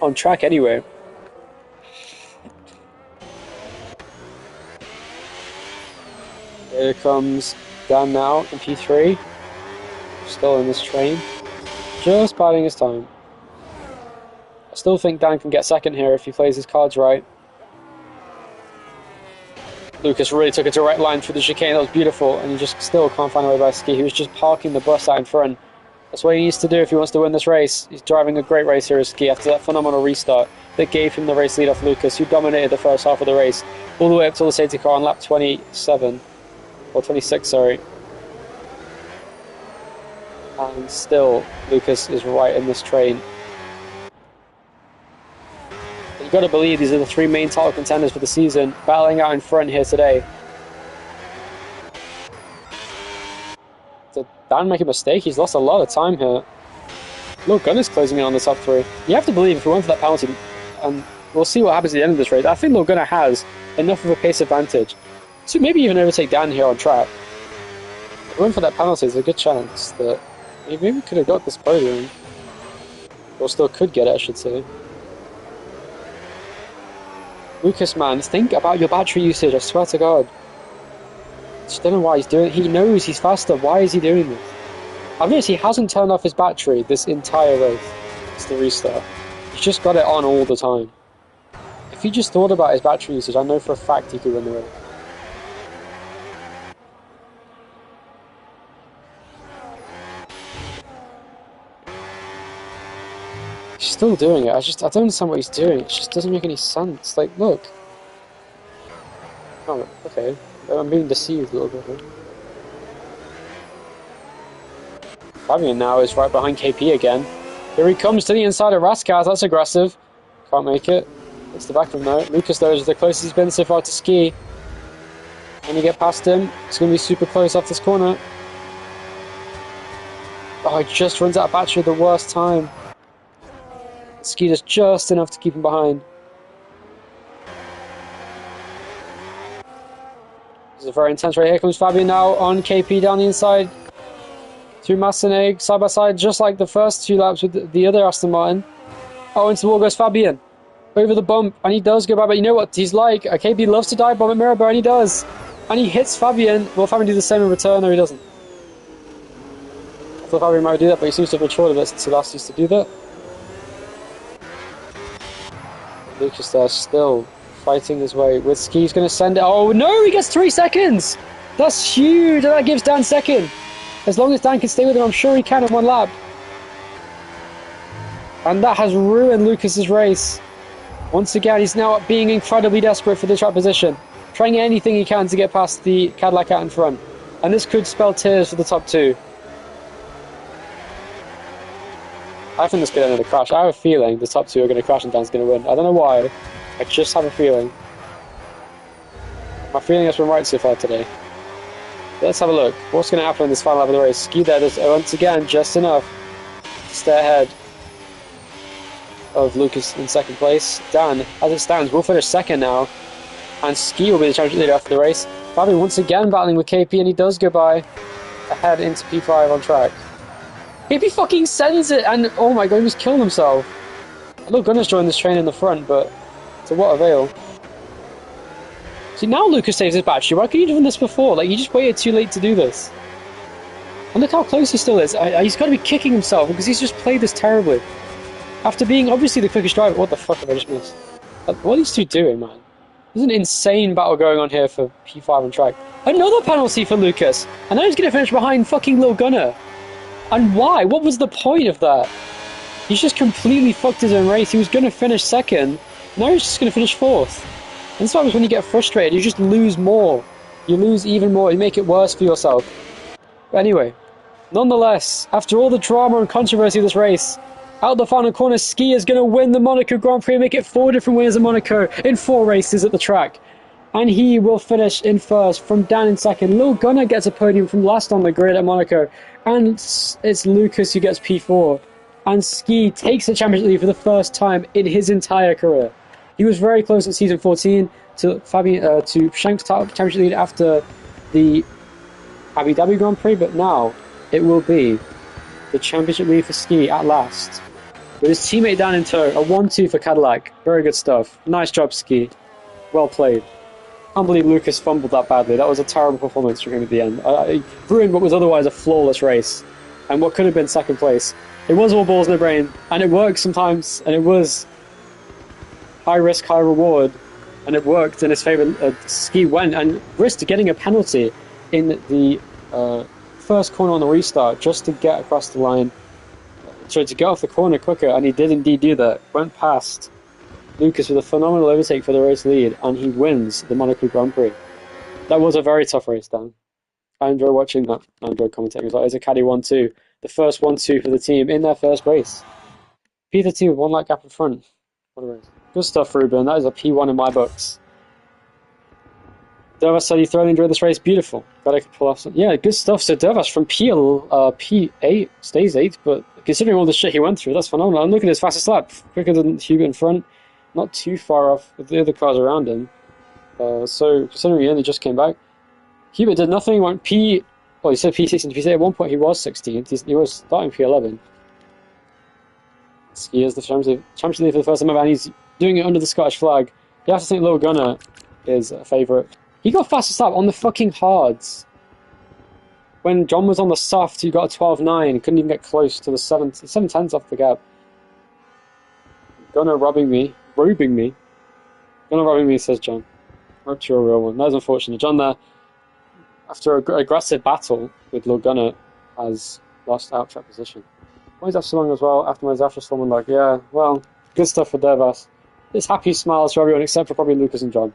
on track anyway. Here comes Dan now in P3. Still in this train. Just biding his time. I still think Dan can get second here if he plays his cards right. Lucas really took a direct line through the chicane. That was beautiful, and he just still can't find a way by Ski. He was just parking the bus out in front. That's what he needs to do if he wants to win this race. He's driving a great race here as Ski after that phenomenal restart that gave him the race lead off Lucas, who dominated the first half of the race, all the way up to the safety car on lap 27, or 26, sorry. And still, Lucas is right in this train. You've got to believe these are the three main title contenders for the season, battling out in front here today. Did Dan make a mistake? He's lost a lot of time here. Look, Gunner's closing in on the top three. You have to believe if we went for that penalty, and we'll see what happens at the end of this race, I think Lil Gunner has enough of a pace advantage to maybe even overtake Dan here on track. If we went for that penalty, there's a good chance that he maybe could have got this podium. Or still could get it, I should say. Lucas, man, think about your battery usage, I swear to God. I just don't know why he's doing it. He knows he's faster. Why is he doing this? I've noticed he hasn't turned off his battery this entire race. It's the restart. He's just got it on all the time. If he just thought about his battery usage, I know for a fact he could win the race. He's still doing it. I don't understand what he's doing. It just doesn't make any sense. Like, look. Oh, okay. I'm being deceived a little bit here. Fabian now is right behind KP again. Here he comes to the inside of Raskaz. That's aggressive. Can't make it. It's the back of him though. Lucas though is the closest he's been so far to Ski. Can you get past him? It's going to be super close off this corner. Oh, he just runs out of battery at the worst time. Ski does just enough to keep him behind. This is a very intense right here. Comes Fabian now on KP down the inside. Through Massenet, side by side, just like the first two laps with the other Aston Martin. Oh, into the wall goes Fabian. Over the bump, and he does go by, but you know what he's like. KP loves to dive bomb at Mirabel, and he does. And he hits Fabian. Will Fabian do the same in return? No, he doesn't. I thought Fabian might do that, but he seems to have matured a bit since he last used to do that. Lucas there still fighting his way with Ski. He's going to send it. Oh no, he gets 3 seconds. That's huge, and that gives Dan second. As long as Dan can stay with him, I'm sure he can in one lap. And that has ruined Lucas's race. Once again, he's now being incredibly desperate for the track position, trying anything he can to get past the Cadillac out in front. And this could spell tears for the top two. I think this could end in a crash. I have a feeling the top two are going to crash and Dan's going to win. I don't know why. I just have a feeling. My feeling has been right so far today. But let's have a look. What's going to happen in this final lap of the race? Ski there does once again just enough to stay ahead of Lucas in second place. Dan, as it stands, will finish second now. And Ski will be the championship leader after the race. Fabian once again battling with KP, and he does go by ahead into P5 on track. KP fucking sends it, and oh my god, he was killing himself. Look, Gunner's joined this train in the front, but to what avail? This See, now Lucas saves his battery. Why couldn't you have done this before? Like, you just waited too late to do this. And look how close he still is. He's got to be kicking himself because he's just played this terribly. After being obviously the quickest driver. What the fuck have I just missed? What are these two doing, man? There's an insane battle going on here for P5 on track. Another penalty for Lucas. And now he's going to finish behind fucking Lil Gunner. And why? What was the point of that? He's just completely fucked his own race. He was going to finish second. Now he's just going to finish fourth. And that's why when you get frustrated, you just lose more. You lose even more. You make it worse for yourself. But anyway, nonetheless, after all the drama and controversy of this race, out the final corner, Ski is going to win the Monaco Grand Prix and make it 4 different winners of Monaco in 4 races at the track. And he will finish in first from Dan in second. Lil Gunner gets a podium from last on the grid at Monaco. And it's Lucas who gets P4. And Ski takes the championship lead for the first time in his entire career. He was very close in season 14 to Shank's championship lead after the Abu Dhabi Grand Prix, but now it will be the championship lead for Ski at last. With his teammate down in tow, a 1-2 for Cadillac. Very good stuff. Nice job, Ski. Well played. Can't believe Lucas fumbled that badly. That was a terrible performance from him at the end. It ruined what was otherwise a flawless race, and what could have been second place. It was all balls in the brain, and it works sometimes, and it was high risk, high reward, and it worked in his favour. Ski went and risked getting a penalty in the first corner on the restart just to get across the line, to get off the corner quicker, and he did indeed do that. Went past Lucas with a phenomenal overtake for the race lead, and he wins the Monaco Grand Prix. That was a very tough race, Dan. I enjoy watching that. I enjoy commentating. It's a caddy 1-2. The first 1-2 for the team in their first race. P13 with 1 lap gap in front. What a race. Good stuff, Ruben. That is a P1 in my books. Dervas said he thoroughly enjoyed this race. Beautiful. Glad I could pull off some. Yeah, good stuff. So Dervas from P8 stays 8, but considering all the shit he went through, that's phenomenal. I'm looking at his fastest lap. Quicker than Hubert in front. Not too far off with the other cars around him. So considering he only just came back, Hubert did nothing. He went well, he said P16 to P8. At one point he was 16th. He was starting P11. Ski is the championship lead for the first time ever, and he's doing it under the Scottish flag. You have to think Lil Gunner is a favourite. He got fastest lap on the fucking hards. When John was on the soft, he got a 12.9. He couldn't even get close to the 7/10 off the gap. Gunner robbing me. Gunner robbing me, says John. Rope to a real one. That is unfortunate. John there, after an aggressive battle with Lil Gunner, has lost out track position. Why is that so long as well? After someone like, yeah, well, good stuff for Dervas. It's happy smiles for everyone except for probably Lucas and John.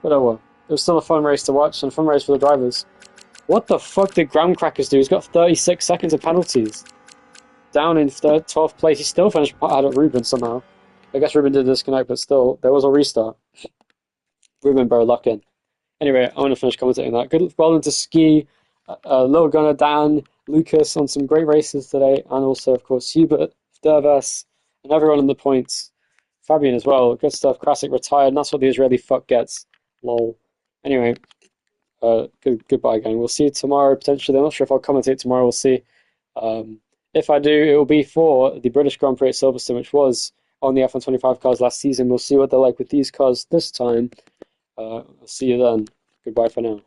But oh well. It was still a fun race to watch and a fun race for the drivers. What the fuck did Graham Crackers do? He's got 36 seconds of penalties. Down in 12th place. He still finished ahead of Ruben somehow. I guess Ruben did disconnect, but still, there was a restart. Ruben better luck in. Anyway, I want to finish commentating that. Good, well done to Ski, Lil Gunner, Dan, Lucas on some great races today, and also, of course, Hubert, Dervas, and everyone in the points. Fabian as well. Good stuff. Krasik retired, and that's what the Israeli fuck gets. Lol. Anyway, goodbye, gang. We'll see you tomorrow, potentially. I'm not sure if I'll commentate tomorrow. We'll see. If I do, it will be for the British Grand Prix at Silverstone, which was on the F125 cars last season. We'll see what they're like with these cars this time. I'll see you then. Goodbye for now.